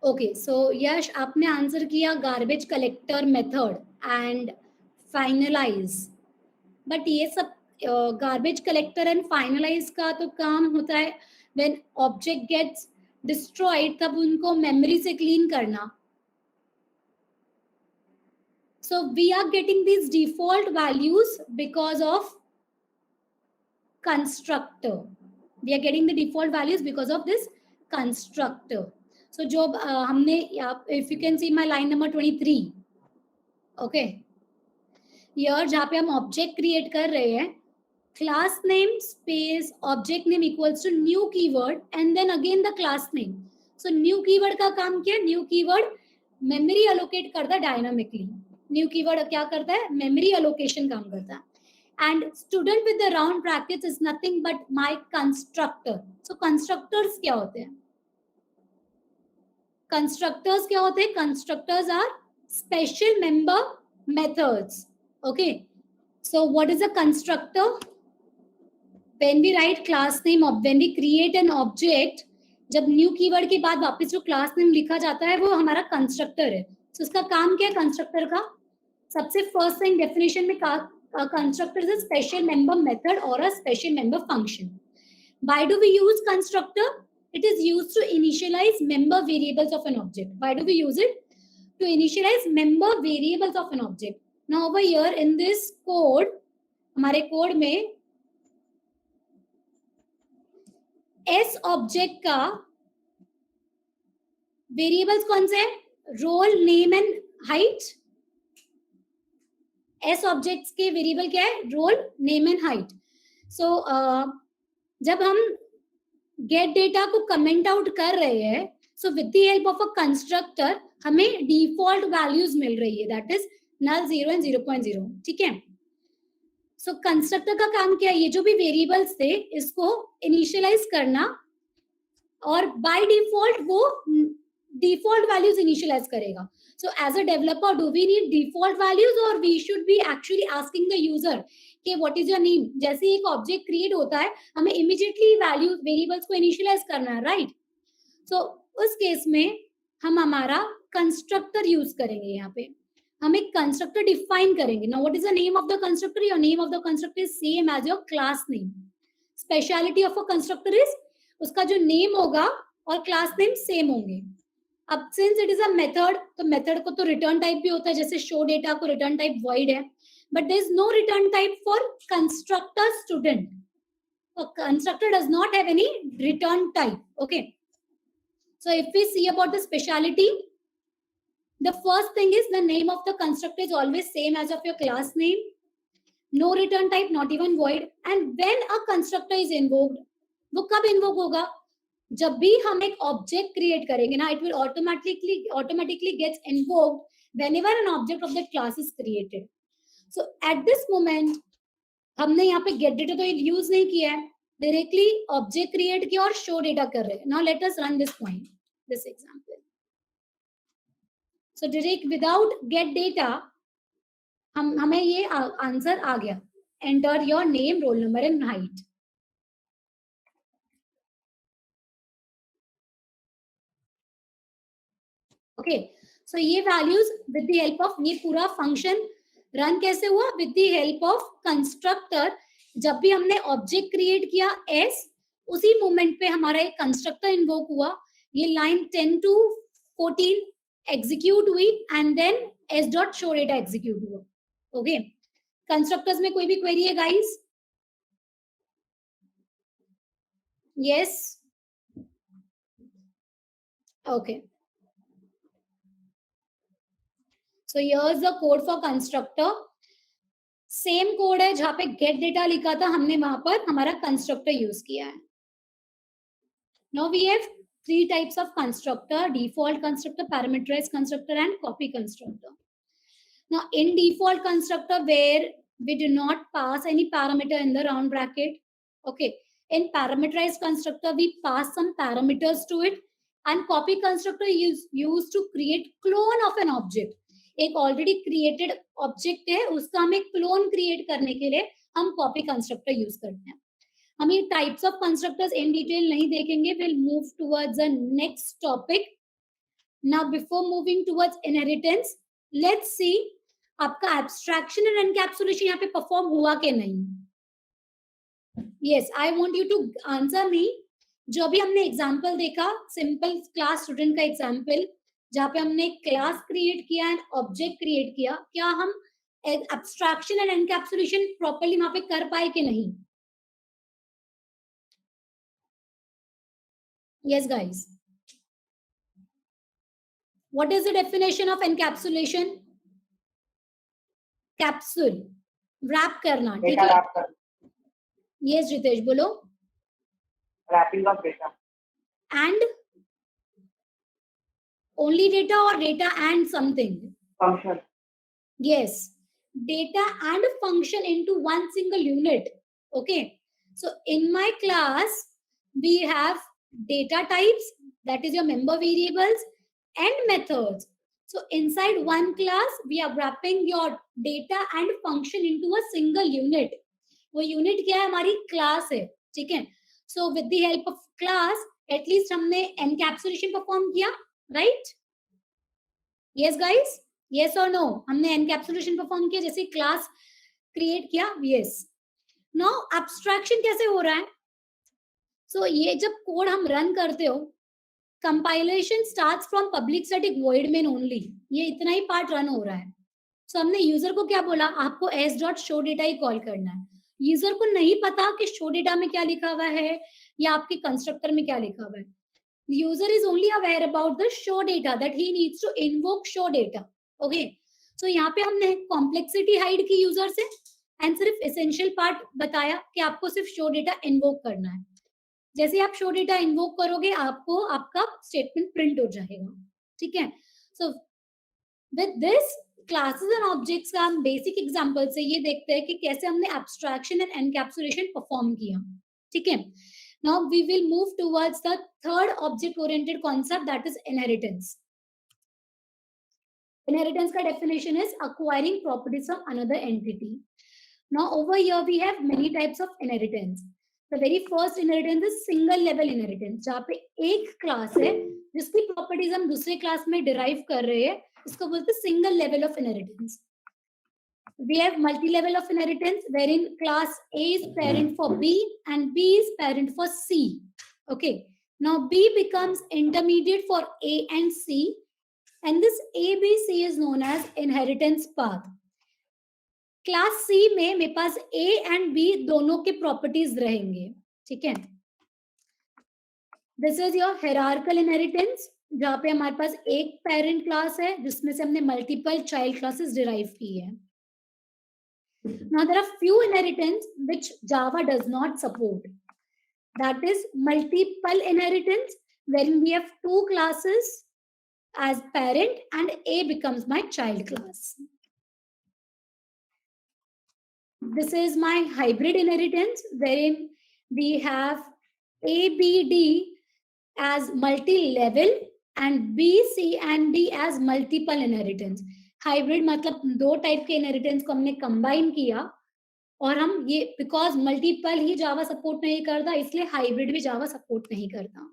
Okay so Yash आपने आंसर किया garbage collector method and finalise, but ये सब गार्बेज कलेक्टर एंड फाइनलाइज का तो काम होता है व्हेन ऑब्जेक्ट गेट्स डिस्ट्रॉयड, तब उनको मेमोरी से क्लीन करना. So we are getting this default values because of constructor. We are getting the default values because of this constructor. So जो हमने, if you can see my line number 23, okay, here जहाँ पे हम object create कर रहे हैं, class name space object name equals to new keyword and then again the class name. So new keyword का काम क्या है? New keyword memory allocate करता है dynamically. New keyword क्या करता है? Memory allocation काम करता है. And student with the round brackets is nothing but my constructor. So constructors क्या होते हैं? Constructors क्या होते हैं? Constructors are special member methods. Okay. So what is a constructor? When we write class name, when we create an object, जब new keyword के बाद वापस जो class name लिखा जाता है वो हमारा constructor है. So उसका काम क्या है constructor का? सबसे first thing definition में a constructor is a special member method or a special member function. Why do we use constructor? It is used to initialize member variables of an object. Why do we use it? To initialize member variables of an object. Now over here in this code, हमारे code में S object का variables कौन से हैं? Role, name and height. S objects के variable क्या है? Roll, name and height. So जब हम गेट डेटा को कमेंट आउट कर रहे हैं, so with the help of a constructor हमें डिफॉल्ट वैल्यूज मिल रही है, दैट इज नल 0 एंड 0.0. ठीक है. सो कंस्ट्रक्टर का काम क्या है? ये जो भी वेरिएबल्स थे इसको इनिशियलाइज करना और बाय डिफॉल्ट वो डिफॉल्ट वैल्यूज इनिशियलाइज करेगा. So as a developer do we need default values or we should be actually asking the user कि व्हाट इज योर नेम. जैसे एक ऑब्जेक्ट क्रिएट होता है हमें इमीडिएटली वैल्यू वेरिएबल्स को initialise करना है, राइट? सो उस केस में हम हमारा कंस्ट्रक्टर यूज करेंगे. यहाँ पे हम एक कंस्ट्रक्टर डिफाइन करेंगे. Now what is the name of the constructor? Your name of the constructor is same as your class name. Speciality of a constructor is उसका जो नेम होगा और क्लास नेम सेम होंगे. अब since it is a method, तो method को तो return type भी होता है, जैसे शो डेटा को रिटर्न टाइप void है, but there is no return type for constructor student. Constructor does not have any return type. Okay, so if we see about the speciality, the first thing is the name of the constructor is always same as of your class name. No return type, not even void. And when a constructor is invoked, वो कब invoke होगा? जब भी हम एक object create करेंगे ना, it will automatically gets invoked whenever an object of that class is created. So at this moment हमने यहाँ पे गेट डेटा तो यूज नहीं किया है, डायरेक्टली ऑब्जेक्ट क्रिएट किया और शो डेटा कर रहे हैं. Now let us run this point, this example. So direct without get data हमें ये आंसर आ गया. Enter your name, roll number and height. Okay, so ये values with the help of, ये पूरा फंक्शन रन कैसे हुआ? With the help of constructor. जब भी हमने ऑब्जेक्ट क्रिएट किया एस, उसी मोमेंट पे हमारा एक कंस्ट्रक्टर इन्वोक हुआ. ये लाइन 10 to 14 एग्जीक्यूट हुई and then S dot show data execute हुआ. ओके, कंस्ट्रक्टर्स में कोई भी क्वेरी है guys? Yes, okay. So here's the code for constructor. Same code है, जहां पे गेट डेटा लिखा था हमने वहां पर हमारा कंस्ट्रक्टर यूज किया है. Now we have 3 types of constructor: default constructor, parameterized constructor and copy constructor. Now in default constructor, where we do not pass any parameter in the round bracket. Okay, in parameterized constructor we pass some parameters to it, and copy constructor is used to create clone of an object. एक already created object है, उसका हमें clone create करने के लिए हम copy constructor use करते हैं. हम ये types of constructors in detail नहीं देखेंगे. Will move towards the next topic. Now before moving towards inheritance, let's सी आपका एब्स्ट्रैक्शन एंड एनकैप्सुलेशन यहाँ पे परफॉर्म हुआ कि नहीं. Yes, I want you to answer me. जो अभी हमने एग्जांपल देखा, सिंपल क्लास स्टूडेंट का एग्जांपल, जहाँ पे हमने क्लास क्रिएट किया एंड ऑब्जेक्ट क्रिएट किया, क्या हम एब्स्ट्रैक्शन एंड एनकैप्सुलेशन प्रॉपर्ली वहां पे कर पाए कि नहीं? Yes guys, what is the definition of encapsulation? Capsule, wrap करना. ठीक है, यस रितेश बोलो. Wrapping of data. And only data or data and something? Function. Yes, data and function into one single unit. Okay, so in my class we have data types, that is your member variables, and methods. So inside one class we are wrapping your data and function into a single unit. वो unit क्या है? हमारी class है. ठीक है, so with the help of class at least हमने encapsulation perform किया, right? Yes guys, yes or no? हमने encapsulation perform किया, जैसे क्लास क्रिएट किया. yes. now abstraction कैसे हो रहा है? so ये जब कोड हम रन करते हो, compilation starts from public static void main only. ये इतना ही पार्ट रन हो रहा है. so हमने यूजर को क्या बोला? आपको s डॉट शो डेटा ही कॉल करना है. यूजर को नहीं पता कि शो डेटा में क्या लिखा हुआ है या आपके कंस्ट्रक्टर में क्या लिखा हुआ है. The user is only aware about the show data, that he needs to invoke show data. Okay, so यहाँ पे हमने complexity hide की यूजर से एंड सिर्फ essential part बताया कि आपको सिर्फ show data invoke करना है. जैसे आप show data invoke करोगे, आपको आपका statement print हो जाएगा. ठीक है, so with this classes and objects का हम basic example से ये देखते हैं कि कैसे हमने abstraction and encapsulation perform किया. ठीक है, Now we will move towards the third object-oriented concept, that is inheritance. Inheritance ka definition is acquiring properties from another entity. Now over here we have many types of inheritance. The very first inheritance is single level inheritance, जहाँ पे एक class है जिसकी properties हम दूसरे class में derive कर रहे हैं, इसको बोलते हैं single level of inheritance. We have multi-level of inheritance wherein class A is parent for B and B is parent for C. Okay. Now B becomes intermediate for A and C, and this ABC is known as inheritance path. Class C में मेरे पास A and B दोनों के properties रहेंगे, ठीक है. This is your hierarchical inheritance, जहां पे हमारे पास एक पेरेंट क्लास है जिसमें से हमने मल्टीपल चाइल्ड क्लासेस डिराइव की है. Now there are few inheritance which Java does not support. That is multiple inheritance, wherein we have two classes as parent and A becomes my child class. This is my hybrid inheritance, wherein we have A, B, D as multi-level and B, C and D as multiple inheritance. Hybrid मतलब दो type के inheritance को हमने combine किया और हम ये because multiple he Java support नहीं करता, इसलिए hybrid भी Java support नहीं करता.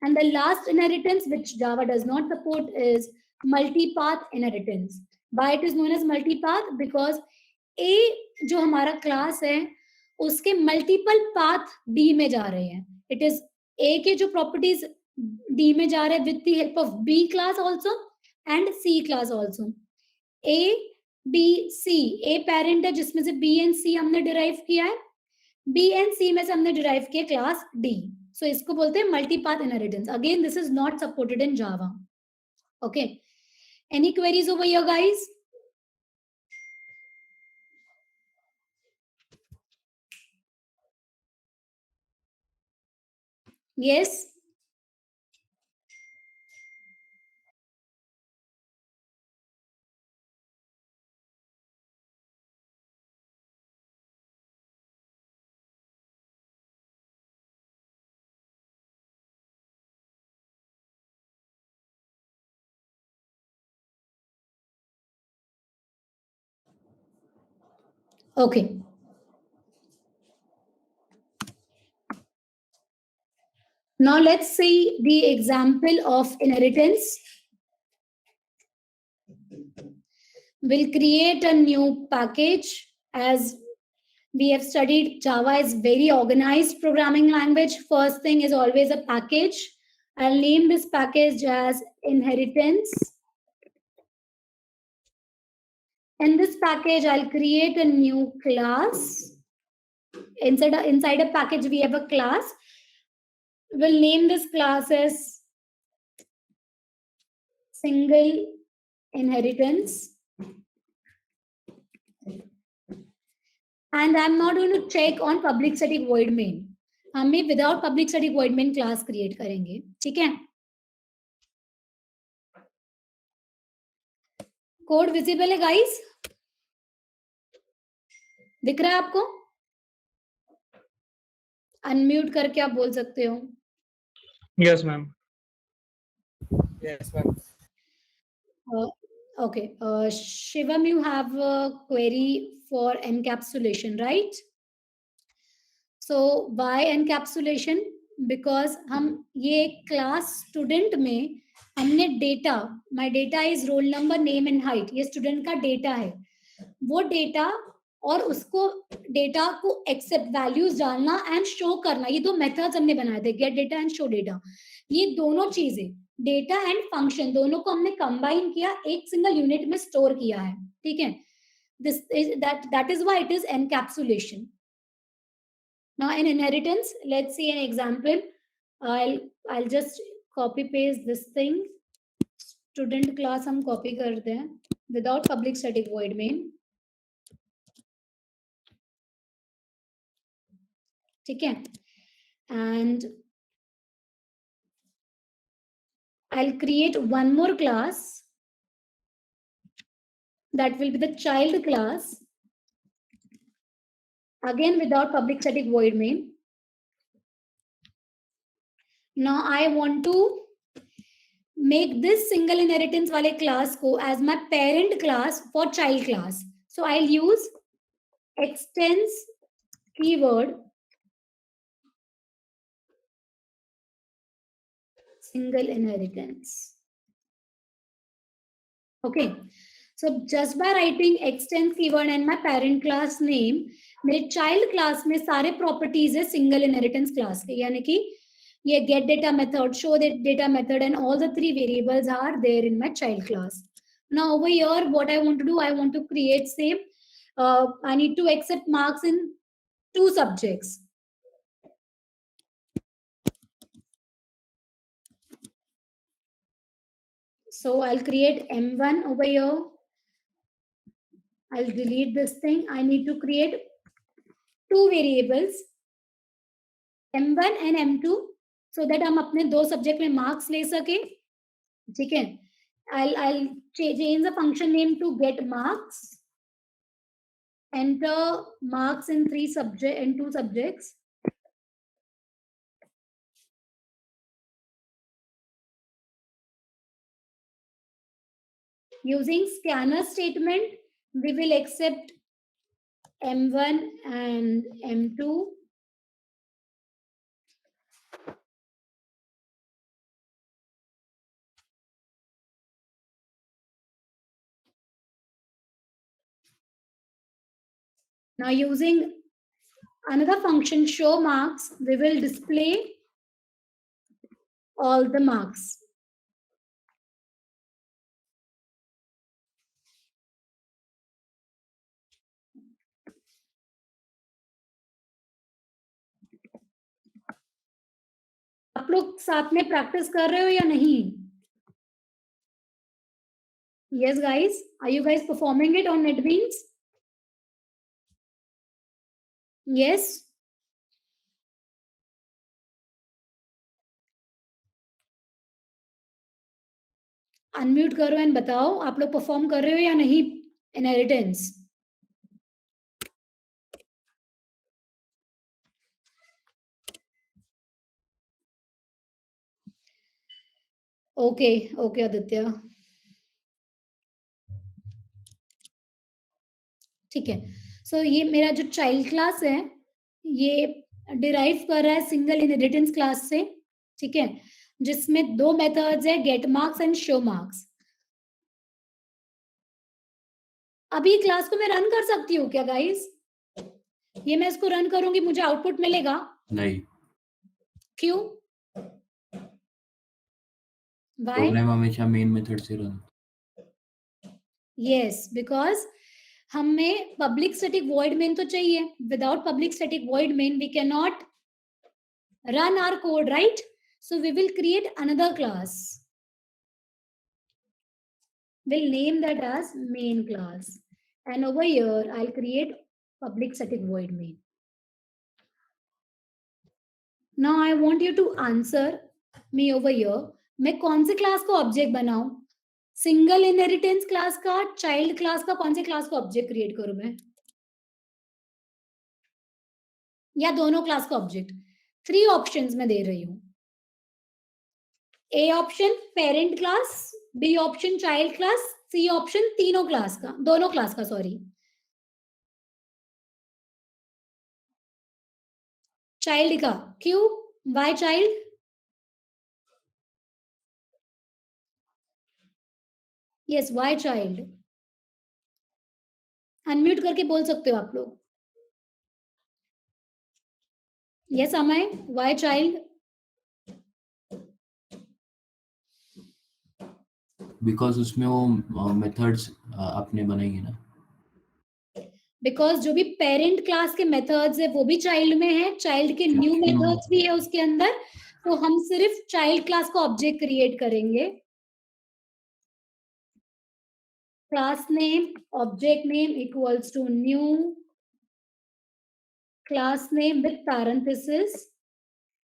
And the last inheritance which Java does not support is multipath inheritance. Why it is known as multipath? Because A जो हमारा क्लास है उसके मल्टीपल पाथ D में जा रहे हैं. इट इज A के जो प्रॉपर्टीज D में जा रहे हैं with the help of B class also and C class also. A B C, A parent है जिसमें से B एंड C हमने डिराइव किया है, B एंड C में से हमने डिराइव किया क्लास D. सो इसको बोलते हैं multipath inheritance. Again this is not supported in Java. Okay, any queries over here guys? Yes. Okay. Now let's see the example of inheritance. We'll create a new package. As we have studied, Java is very organized programming language. First thing is always a package. I'll name this package as inheritance. In this package, I'll create a new class. Inside a package, we have a class. We'll name this class as single inheritance. And I'm not going to check on public static void main. हमें without public static void main class create करेंगे, ठीक है? Code visible है guys? दिख रहा है आपको? Unmute करके आप बोल सकते हो. Yes, ma'am. Yes, ma'am. Okay. Shivam, you have a query for encapsulation, right? So why encapsulation? Because हम ये class student में हमने data, my data is roll number, name and height, ये student का data है. वो data और उसको data को accept values डालना and show करना, ये दो methods हमने बनाए थे, get data and show data. ये दोनों चीजें डेटा एंड फंक्शन दोनों को हमने कंबाइन किया, एक सिंगल यूनिट में स्टोर किया है, ठीक है? This is that is why it is encapsulation. Now in inheritance let's see an example. I'll just copy paste this thing. Student class हम कॉपी करते हैं without public static void main, ठीक है? And I'll create one more class that will be the child class, again without public static void main. Now I want to make this single inheritance wale class ko as my parent class for child class. So I'll use extends keyword single inheritance. Okay. So just by writing extends keyword and my parent class name, मेरे child class में सारे properties है single inheritance class के, यानी कि ये get data method, show data method, and all the three variables are there in my child class. Now over here, what I want to do, I want to create same. I need to accept marks in 2 subjects. So I'll create M1 over here. I'll delete this thing. I need to create 2 variables, M1 and M2, so that हम अपने 2 subject में marks ले सके. ठीक है. I'll change the function name to get marks. Enter marks in 2 subjects. Using scanner statement, we will accept M1 and M2. Now using another function show marks, we will display all the marks. आप लोग साथ में practice कर रहे हो या नहीं? Yes guys, are you guys performing it on NetBeans? Yes. Unmute करो एंड बताओ आप लोग परफॉर्म कर रहे हो या नहीं इनहेरिटेंस. ओके ओके आदित्य, ठीक है. सो ये मेरा जो चाइल्ड क्लास है ये डिराइव कर रहा है सिंगल इनहेरिटेंस क्लास से. ठीक है, जिसमें 2 मेथड्स है, get marks and show marks. अभी क्लास को मैं रन कर सकती हूँ क्या गाइस? ये मैं इसको रन करूंगी, मुझे आउटपुट मिलेगा? नहीं. क्यों? Why? प्रोग्राम हमेशा मेन मेथड से रन. Yes, because हमें पब्लिक स्टैटिक वॉइड मेन तो चाहिए. Without public static void main we cannot run our code, right? So we will create another class. We'll name that as main class. And over here, I'll create public static void main. Now I want you to answer me over here. मैं कौन से class को object बनाऊं? Single inheritance class का, child class का, कौन से class को ऑब्जेक्ट क्रिएट करूं मैं? या दोनों क्लास का ऑब्जेक्ट? 3 ऑप्शंस मैं दे रही हूं. A option parent class, B option child class, C option तीनों क्लास का, दोनों क्लास का, सॉरी. चाइल्ड का क्यों? Why child? Yes, why child? Unmute करके बोल सकते हो आप लोग. Yes Amay, why child? Because उसमें वो मेथड्स आपने बनाएंगे ना. बिकॉज जो भी पेरेंट क्लास के मेथड्स है वो भी चाइल्ड में है, चाइल्ड के न्यू मेथड्स भी है उसके अंदर. तो हम सिर्फ चाइल्ड क्लास का ऑब्जेक्ट क्रिएट करेंगे. Class name object name equals to new class name with parenthesis.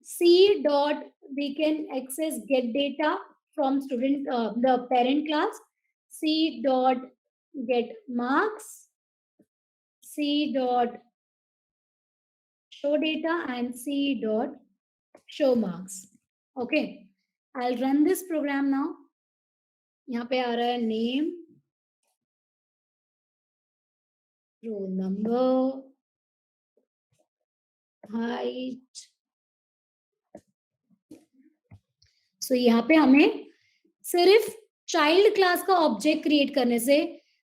C dot we can access get data from student the parent class. C dot get marks. C dot show data and C dot show marks. Okay, I will run this program now. यहाँ पे आ रहा है name, roll number, height. So यहाँ पे हमें सिर्फ child class का ऑब्जेक्ट क्रिएट करने से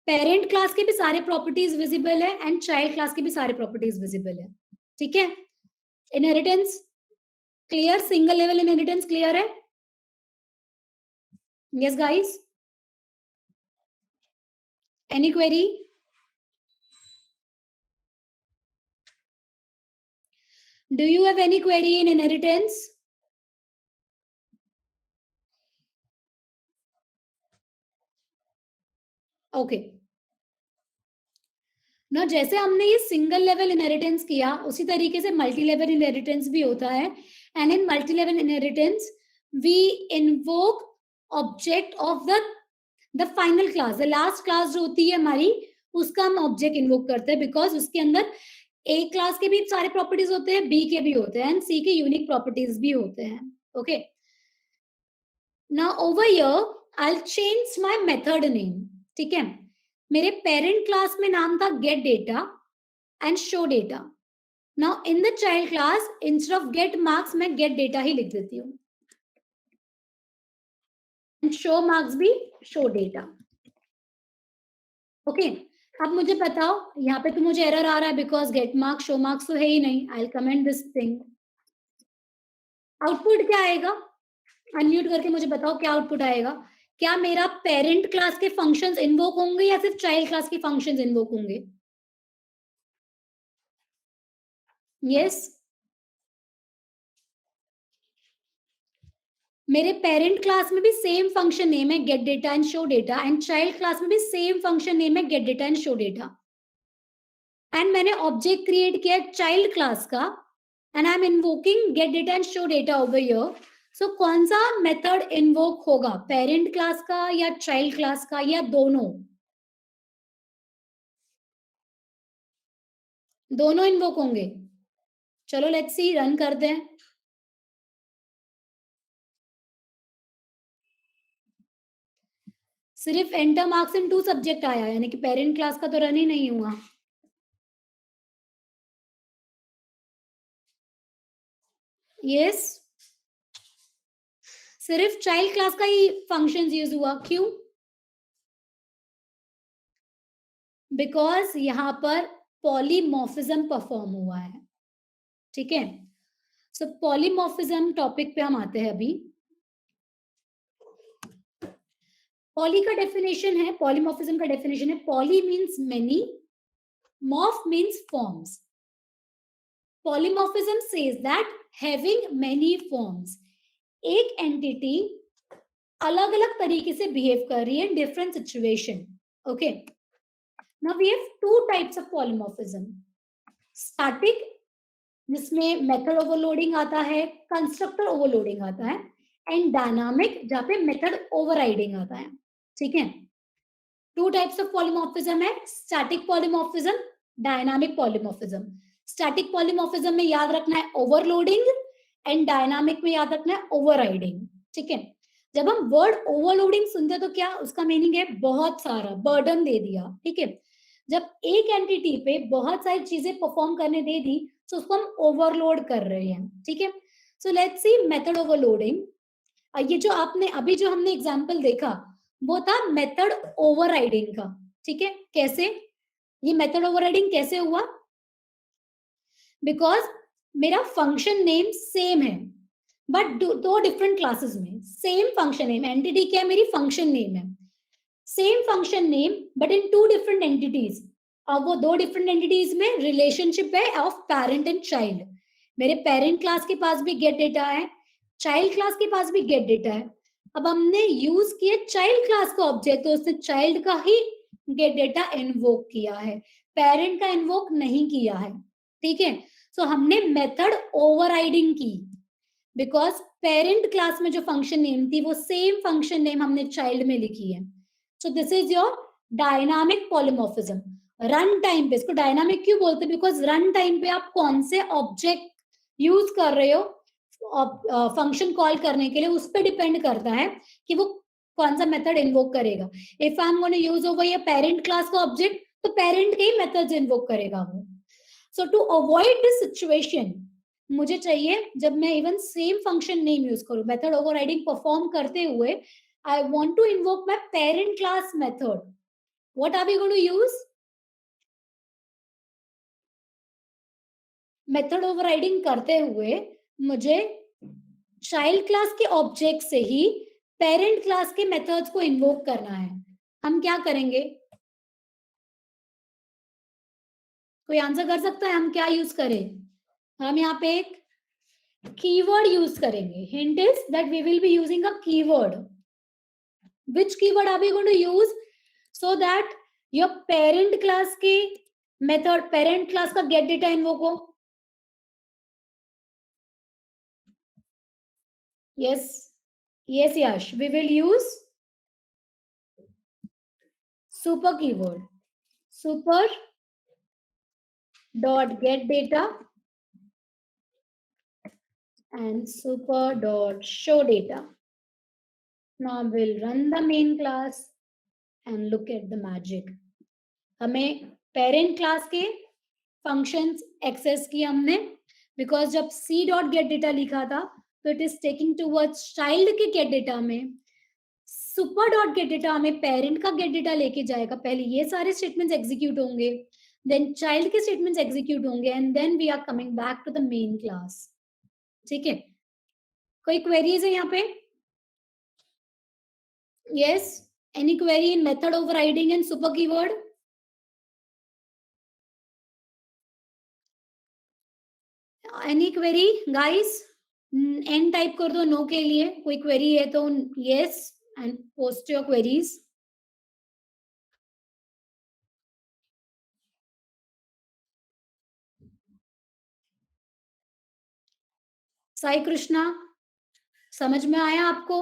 पेरेंट क्लास के भी सारे प्रॉपर्टीज विजिबल है एंड चाइल्ड क्लास के भी सारे प्रॉपर्टीज विजिबल है. ठीक है, inheritance clear, single level inheritance clear है? Yes guys, any query? Do you have any query in inheritance? Okay. ना जैसे हमने ये सिंगल लेवल इनहेरिटेंस किया उसी तरीके से मल्टी लेवल इनहेरिटेंस भी होता है. And in multi level inheritance we invoke object of the final class, the last class जो होती है हमारी, उसका हम ऑब्जेक्ट इन्वोक करते हैं बिकॉज उसके अंदर ए क्लास के भी सारे प्रॉपर्टीज होते हैं, बी के भी होते हैं एंड सी के यूनिक प्रॉपर्टीज भी होते हैं. Okay, now over here I will change my method name. ठीक है, मेरे पेरेंट क्लास में नाम था gate data and show data. Now in the child class instead of get marks मैं गेट डेटा ही लिख देती हूँ, शो मार्क्स भी शो डेटा. ओके, अब मुझे बताओ यहाँ पे तो मुझे एरर आ रहा है because get marks show marks तो है ही नहीं. I will comment this thing. Output क्या आएगा? अनम्यूट करके मुझे बताओ क्या आउटपुट आएगा. क्या मेरा पेरेंट क्लास के फंक्शंस इन्वोक होंगे या सिर्फ चाइल्ड क्लास के फंक्शंस इन्वोक होंगे? यस, मेरे पेरेंट क्लास में भी सेम फंक्शन नेम है get data and show data and child class में भी सेम फंक्शन नेम है get data and show data. And मैंने ऑब्जेक्ट क्रिएट किया चाइल्ड क्लास का and I am invoking get data and show data over here. So कौन सा method invoke होगा, parent class का या चाइल्ड क्लास का या दोनों? दोनों इन्वोक होंगे. चलो लेट्स सी, रन करते हैं. सिर्फ एंटर मार्क्स इन 2 सब्जेक्ट आया, यानी कि पेरेंट क्लास का तो रन ही नहीं हुआ. यस, सिर्फ चाइल्ड क्लास का ही फंक्शन यूज हुआ. क्यों? बिकॉज यहां पर पॉलीमॉर्फिज्म परफॉर्म हुआ है. ठीक है, सो पॉलीमॉर्फिज्म टॉपिक पे हम आते हैं अभी. पॉली का डेफिनेशन है, पॉलीमॉर्फिज्म का डेफिनेशन है, poly means many, morph means forms. Polymorphism says that having many forms. एक एंटिटी अलग अलग तरीके से बिहेव कर रही है in different situation. Okay, now we have 2 types of polymorphism. Static जिसमें मेथड ओवरलोडिंग आता है, कंस्ट्रक्टर ओवरलोडिंग आता है, एंड डायनामिक जहां पे मेथड ओवरराइडिंग आता है. ठीक है, 2 टाइप्स ऑफ पॉलीमॉर्फिज्म है, static polymorphism, dynamic polymorphism. Static polymorphism में याद रखना है ओवरलोडिंग एंड डायनामिक में याद रखना है ओवरराइडिंग. ठीक है, जब हम वर्ड ओवरलोडिंग सुनते हैं तो क्या उसका मीनिंग है बहुत सारा बर्डन दे दिया. ठीक है, जब एक एंटिटी पे बहुत सारी चीजें परफॉर्म करने दे दी तो उसको हम ओवरलोड कर रहे हैं. ठीक है, so let's see method overloading. ये जो आपने अभी जो हमने एग्जांपल देखा वो था मेथड ओवरराइडिंग का. ठीक है, कैसे ये मेथड ओवरराइडिंग कैसे हुआ? बिकॉज मेरा फंक्शन नेम सेम है बट 2 डिफरेंट क्लासेस में सेम फंक्शन नेम. एंटिटी क्या है मेरी? फंक्शन नेम है. Same function name but in 2 different entities. अब वो 2 डिफरेंट एंटिटीज में रिलेशनशिप है ऑफ पेरेंट एंड चाइल्ड. मेरे पेरेंट क्लास के पास भी गेट डेटा है, चाइल्ड क्लास के पास भी गेट डेटा है. अब हमने यूज किया चाइल्ड क्लास का ऑब्जेक्ट तो उसने चाइल्ड का ही गेट डेटा इन्वोक किया है, पेरेंट का इन्वोक नहीं किया है. ठीक है, सो हमने मेथड ओवरराइडिंग की बिकॉज पेरेंट क्लास में जो फंक्शन नेम थी वो सेम फंक्शन नेम हमने चाइल्ड में लिखी है. So this is your dynamic polymorphism. Run time पे इसको डायनामिक क्यों बोलते हैं? बिकॉज रन टाइम पे आप कौन से ऑब्जेक्ट यूज कर रहे हो फंक्शन कॉल करने के लिए उस पर डिपेंड करता है कि वो कौन सा मेथड इन्वोक करेगा. If I am going to use over ये पेरेंट क्लास का ऑब्जेक्ट, तो पेरेंट के ही मेथड्स इन्वोक करेगा वो. So to avoid this situation, मुझे चाहिए जब मैं even same function name use करूं, मेथड ओवरराइडिंग परफॉर्म करते हुए, I want to invoke my parent class method. What are we going to use? Method overriding करते हुए मुझे चाइल्ड क्लास के ऑब्जेक्ट से ही पेरेंट क्लास के मेथड्स को इन्वोक करना है. हम क्या करेंगे? कोई आंसर कर सकता है हम क्या यूज करें? हम यहाँ पे एक कीवर्ड यूज करेंगे. Hint is that we will be using a keyword. Which keyword are we going to use so that your parent class के method, parent class का get data invoke हो? Yes, yes, Yash. We will use super keyword. Super dot get data and super dot show data. Now we'll run the main class and look at the magic. हमें parent class के functions access किए हमने, because जब c dot get data लिखा था तो it is taking towards child के get data में. super dot get data हमें parent का get data लेके जाएगा. पहले ये सारे statements execute होंगे, then child के statements execute होंगे, and then we are coming back to the main class. ठीक है? कोई queries है यहाँ पे? Yes, any query in method overriding and super keyword? Any query, guys? N type कर दो no के लिए. कोई query है तो yes and post your queries. Sai Krishna, समझ में आया आपको?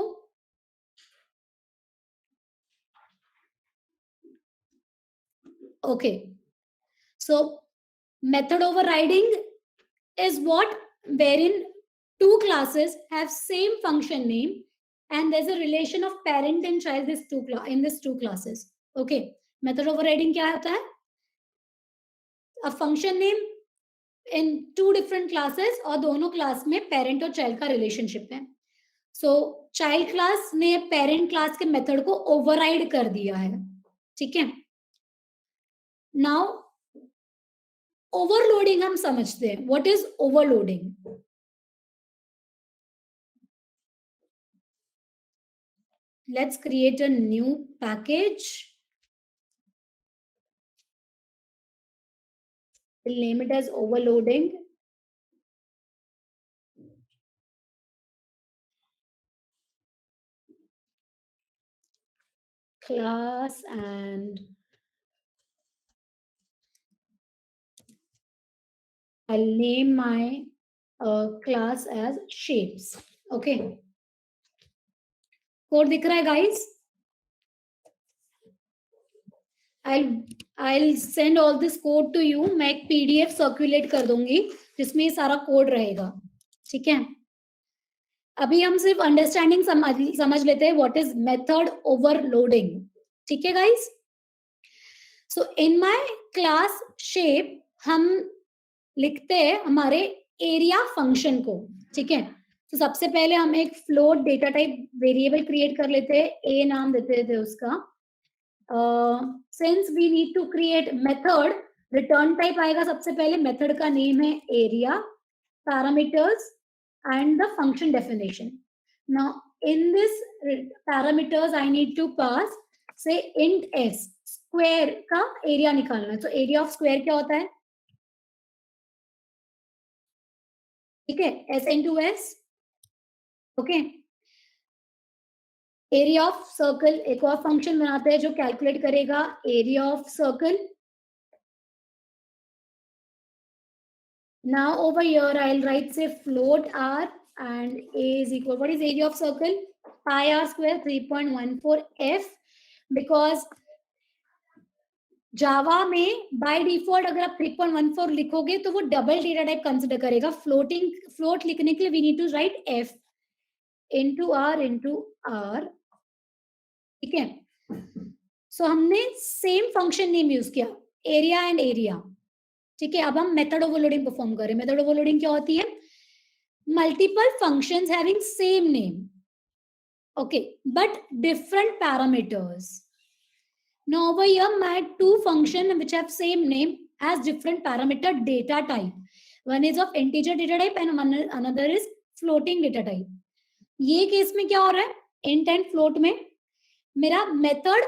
Okay. So method overriding is what wherein two classes have same function name and there's a relation of parent and child in these two classes. Okay. Method overriding क्या होता है? A function name in two different classes और दोनों class में parent और child का relationship है. So child class ने parent class के method को override कर दिया है. ठीक है? Now overloading हम समझते हैं. What is overloading? Let's create a new package. We'll name it as overloading. Class, and I'll name my class as shapes. Okay. Code दिख रहा है guys? I'll send all this code to you. मैं एक PDF circulate कर दूंगी जिसमें ये सारा कोड रहेगा. ठीक है? अभी हम सिर्फ अंडरस्टैंडिंग समझ लेते हैं व्हाट इज मेथड ओवरलोडिंग. ठीक है guys? So in my class shape हम लिखते हैं हमारे एरिया फंक्शन को. ठीक है? तो सबसे पहले हम एक float data type variable create कर लेते हैं. ए नाम देते थे उसका. Since we need to create method, return type आएगा सबसे पहले. मेथड का नेम है area, parameters and the function definition. Now in this parameters I need to pass say int s, square का area निकालना है. तो area of square क्या होता है? ठीक है? s into s. okay. area of circle एक और function बनाते हैं जो calculate करेगा area of circle. Now over here I'll write say float r and a is equal, what is area of circle? Pi r square 3.14 f, because जावा में by default अगर आप 3.14 लिखोगे तो वो डबल डेटा टाइप कंसिडर करेगा. Float लिखने के लिए we need to write f into r, ठीक है. सो हमने सेम फंक्शन नेम यूज किया, एरिया एंड एरिया, ठीक है. अब हम मेथड ओवरलोडिंग परफॉर्म करें. मेथड ओवरलोडिंग क्या होती है? Multiple functions having same name, okay, but different parameters. Now over here my two function which have same name has different parameter data type. One is of integer data type and another is floating data type. ये case में क्या हो रहा है? int and float में मेरा method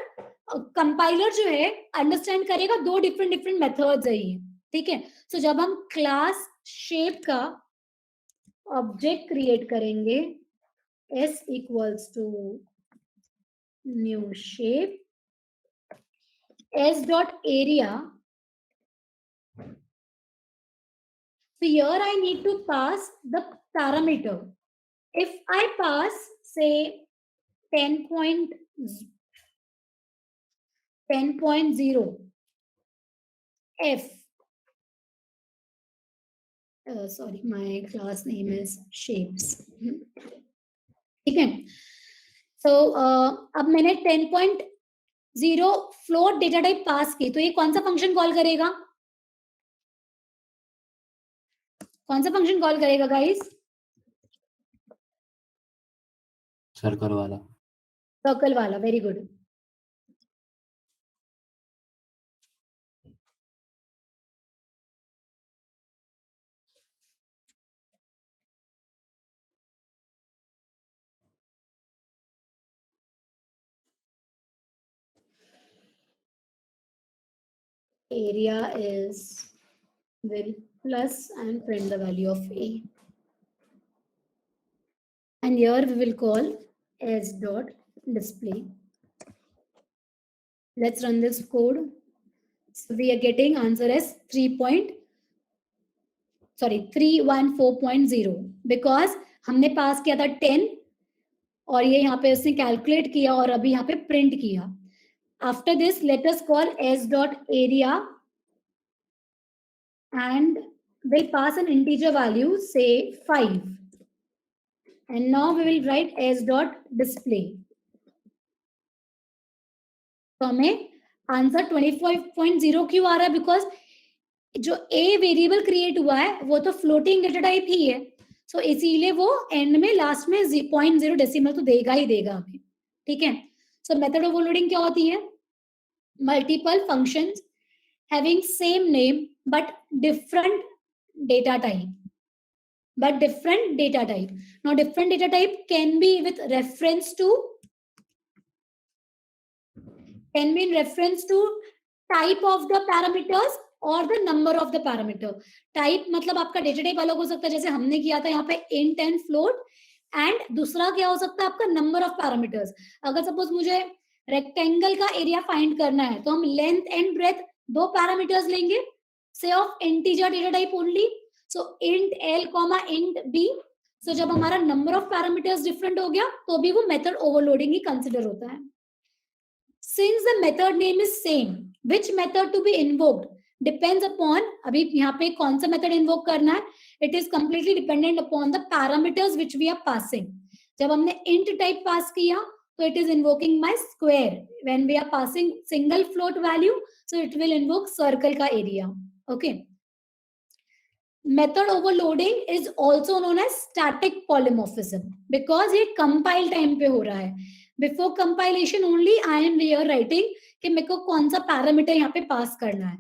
compiler जो है अंडरस्टैंड करेगा दो डिफरेंट मेथड्स है ये, ठीक है. सो जब हम क्लास शेप का ऑब्जेक्ट क्रिएट करेंगे s equals to new shape s dot area. So here I need to pass the parameter. If I pass say 10.0 f, sorry my class name is shapes, ठीक है. सो अब मैंने 10.0 float data type पास की, तो ये कौन सा फंक्शन कॉल करेगा? कौन सा फंक्शन कॉल करेगा गाइस? सर्कल वाला. सर्कल वाला. Very good. Area is will plus and print the value of a, and here we will call s dot display. Let's run this code. So we are getting answer as 314.0 because हमने पास किया था 10 और ये यहाँ पे उसने calculate किया और अभी यहाँ पे प्रिंट किया. After this, let us call s dot area and we'll pass an integer value, say 5. And now we will write s dot display. तो हमें आंसर 25.0 क्यों आ रहा है? बिकॉज जो a वेरिएबल क्रिएट हुआ है वो तो फ्लोटिंग डेटा टाइप ही है, सो इसीलिए वो एंड में लास्ट में 0.0 डेसिमल तो देगा ही देगा हमें, ठीक है. सो मेथड ओवरलोडिंग क्या होती है? Multiple functions having same name but different data type. Now different data type can be with reference to type of the parameters or the number of the parameter. Type मतलब आपका data type अलग हो सकता है, जैसे हमने किया था यहाँ पे int and float, एंड दूसरा क्या हो सकता है आपका नंबर ऑफ पैरामीटर्स. अगर सपोज मुझे रेक्टेंगल का एरिया फाइंड करना है तो हम लेंथ एंड ब्रेथ दो पैरामीटर्स लेंगे, से of integer data type only. So int l int b. सो जब हमारा नंबर ऑफ पैरामीटर्स डिफरेंट हो गया तो भी वो मेथड ओवरलोडिंग ही कंसिडर होता है. Since the method name is same, which method to be invoked depends upon, अभी यहाँ पे कौन सा method invoke करना है, it is completely dependent upon the parameters which we are passing. जब हमने int type pass किया तो it is invoking my square. When we are passing single float value, so it will invoke circle का area. Okay. Method overloading is also known as static polymorphism because ये compile time पे हो रहा है. Before compilation only I am here writing कि मेरे को कौन सा पैरामीटर यहाँ पे पास करना है.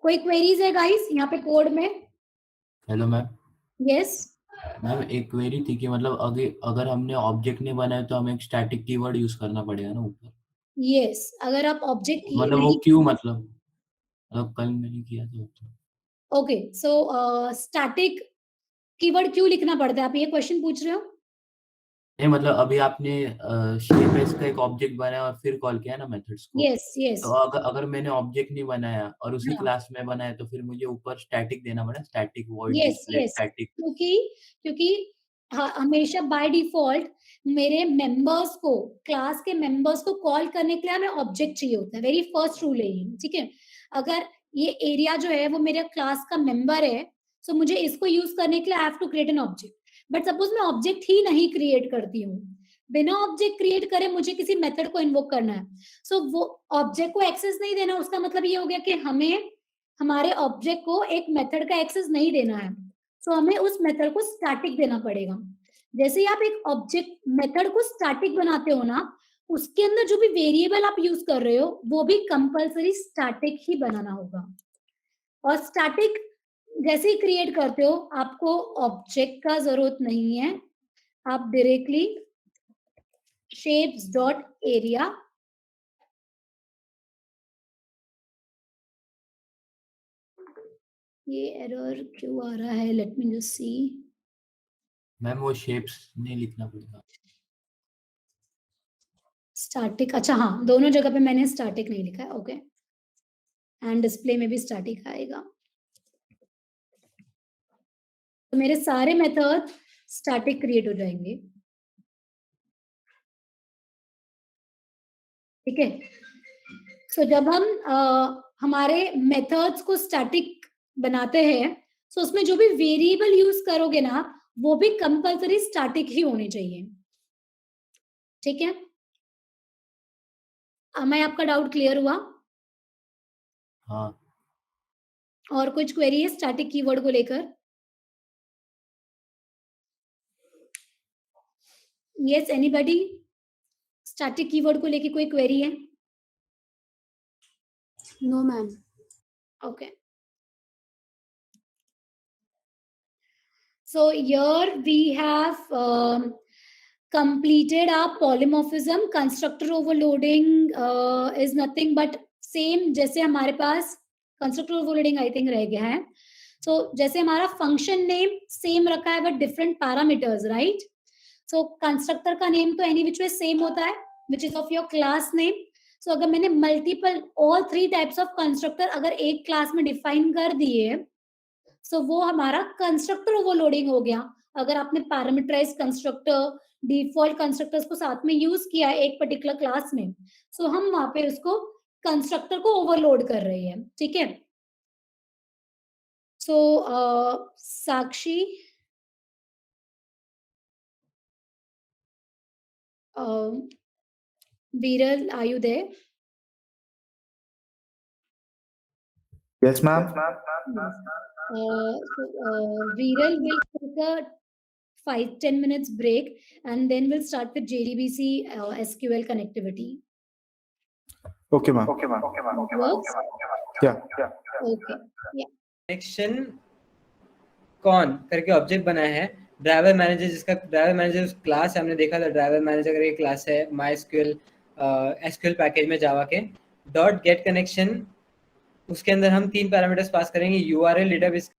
कोई क्वेरीज है गाइस यहाँ पे कोड में? Hello ma'am. यस मैम एक क्वेरी थी कि मतलब अगर हमने ऑब्जेक्ट नहीं बनाया तो हमें एक स्टैटिक कीवर्ड यूज करना पड़ेगा ना ऊपर. यस, अगर आप ऑब्जेक्ट मतलब वो क्यों, मतलब कल मैंने किया था. ओके, सो स्टैटिक कीवर्ड क्यों लिखना पड़ता है, आप ये क्वेश्चन पूछ रहे हो? नहीं मतलब अभी आपने शेप का एक ऑब्जेक्ट बनाया और फिर कॉल किया ना मेथड्स को. Yes yes. तो अगर मैंने ऑब्जेक्ट नहीं बनाया और उसी क्लास में बनाया तो फिर मुझे ऊपर स्टैटिक देना पड़ा, स्टैटिक वॉइड डिस्प्ले स्टैटिक. क्योंकि हमेशा बाय डिफॉल्ट मेरे मेंबर्स को, क्लास के मेंबर्स को कॉल करने के लिए हमें ऑब्जेक्ट चाहिए होता है। वेरी फर्स्ट रूल है ये, ठीक है। अगर ये एरिया जो है वो मेरे क्लास का मेंबर है, सो मुझे इसको यूज करने के लिए I have to create an object. But suppose मैं ऑब्जेक्ट ही नहीं क्रिएट करती हूँ, बिना ऑब्जेक्ट क्रिएट करे मुझे किसी मेथड को इन्वोक करना है, सो वो ऑब्जेक्ट को एक्सेस नहीं देना, उसका मतलब ये हो गया कि हमें हमारे ऑब्जेक्ट को एक मेथड का एक्सेस नहीं देना है, सो हमें उस मेथड को स्टैटिक देना पड़ेगा। जैसे ही आप एक ऑब्जेक्ट मेथड को स्टैटिक बनाते हो ना, उसके अंदर जो भी वेरिएबल आप यूज कर रहे हो वो भी कंपलसरी स्टैटिक ही बनाना होगा। और स्टैटिक जैसे ही क्रिएट करते हो आपको ऑब्जेक्ट का जरूरत नहीं है, आप डायरेक्टली shapes डॉट एरिया ये एरर क्यों आ रहा है, let me just see. Ma'am वो शेप्स नहीं लिखना पड़ेगा। स्टैटिक, अच्छा हाँ, दोनों जगह पे मैंने स्टैटिक नहीं लिखा है, ओके। एंड डिस्प्ले में भी स्टैटिक आएगा, तो मेरे सारे मेथड स्टैटिक क्रिएट हो जाएंगे, ठीक है। सो जब हम हमारे मेथड्स को स्टैटिक बनाते हैं, सो उसमें जो भी वेरिएबल यूज करोगे ना वो भी कंपलसरी स्टैटिक ही होने चाहिए, ठीक है। मैं आपका डाउट क्लियर हुआ? हाँ और कुछ क्वेरी है स्टैटिक कीवर्ड को लेकर? Yes, anybody? स्टैटिक कीवर्ड को लेकर कोई क्वेरी है? No, ma'am. Okay. So here we have completed our polymorphism. Constructor overloading is nothing but same जैसे हमारे पास constructor overloading I think रह गया है. So जैसे हमारा function name same रखा है but different parameters, right? So constructor का name तो any which way same होता है, which is of your class name. So अगर मैंने multiple all three types of constructor अगर एक class में define कर दिए, so वो हमारा constructor overloading हो गया। अगर आपने parameterized constructor, default constructors को साथ में use किया है एक particular class में, so हम वहाँ पे उसको constructor को overload कर रहे हैं, ठीक है। So Sakshi, Viral, are you there? Yes, ma'am. Viral will take a 5-10 minutes break and then we'll start with JDBC SQL connectivity. Okay, ma'am. Works? Yeah. Okay. Yeah. Connection कौन करके object बनाया है driver manager, जिसका driver manager class हमने देखा था। Driver manager करके class है MySQL SQL पैकेज में जावा के। डॉट गेट कनेक्शन, उसके अंदर हम 3 पैरामीटर्स पास करेंगे, URL डेटाबेस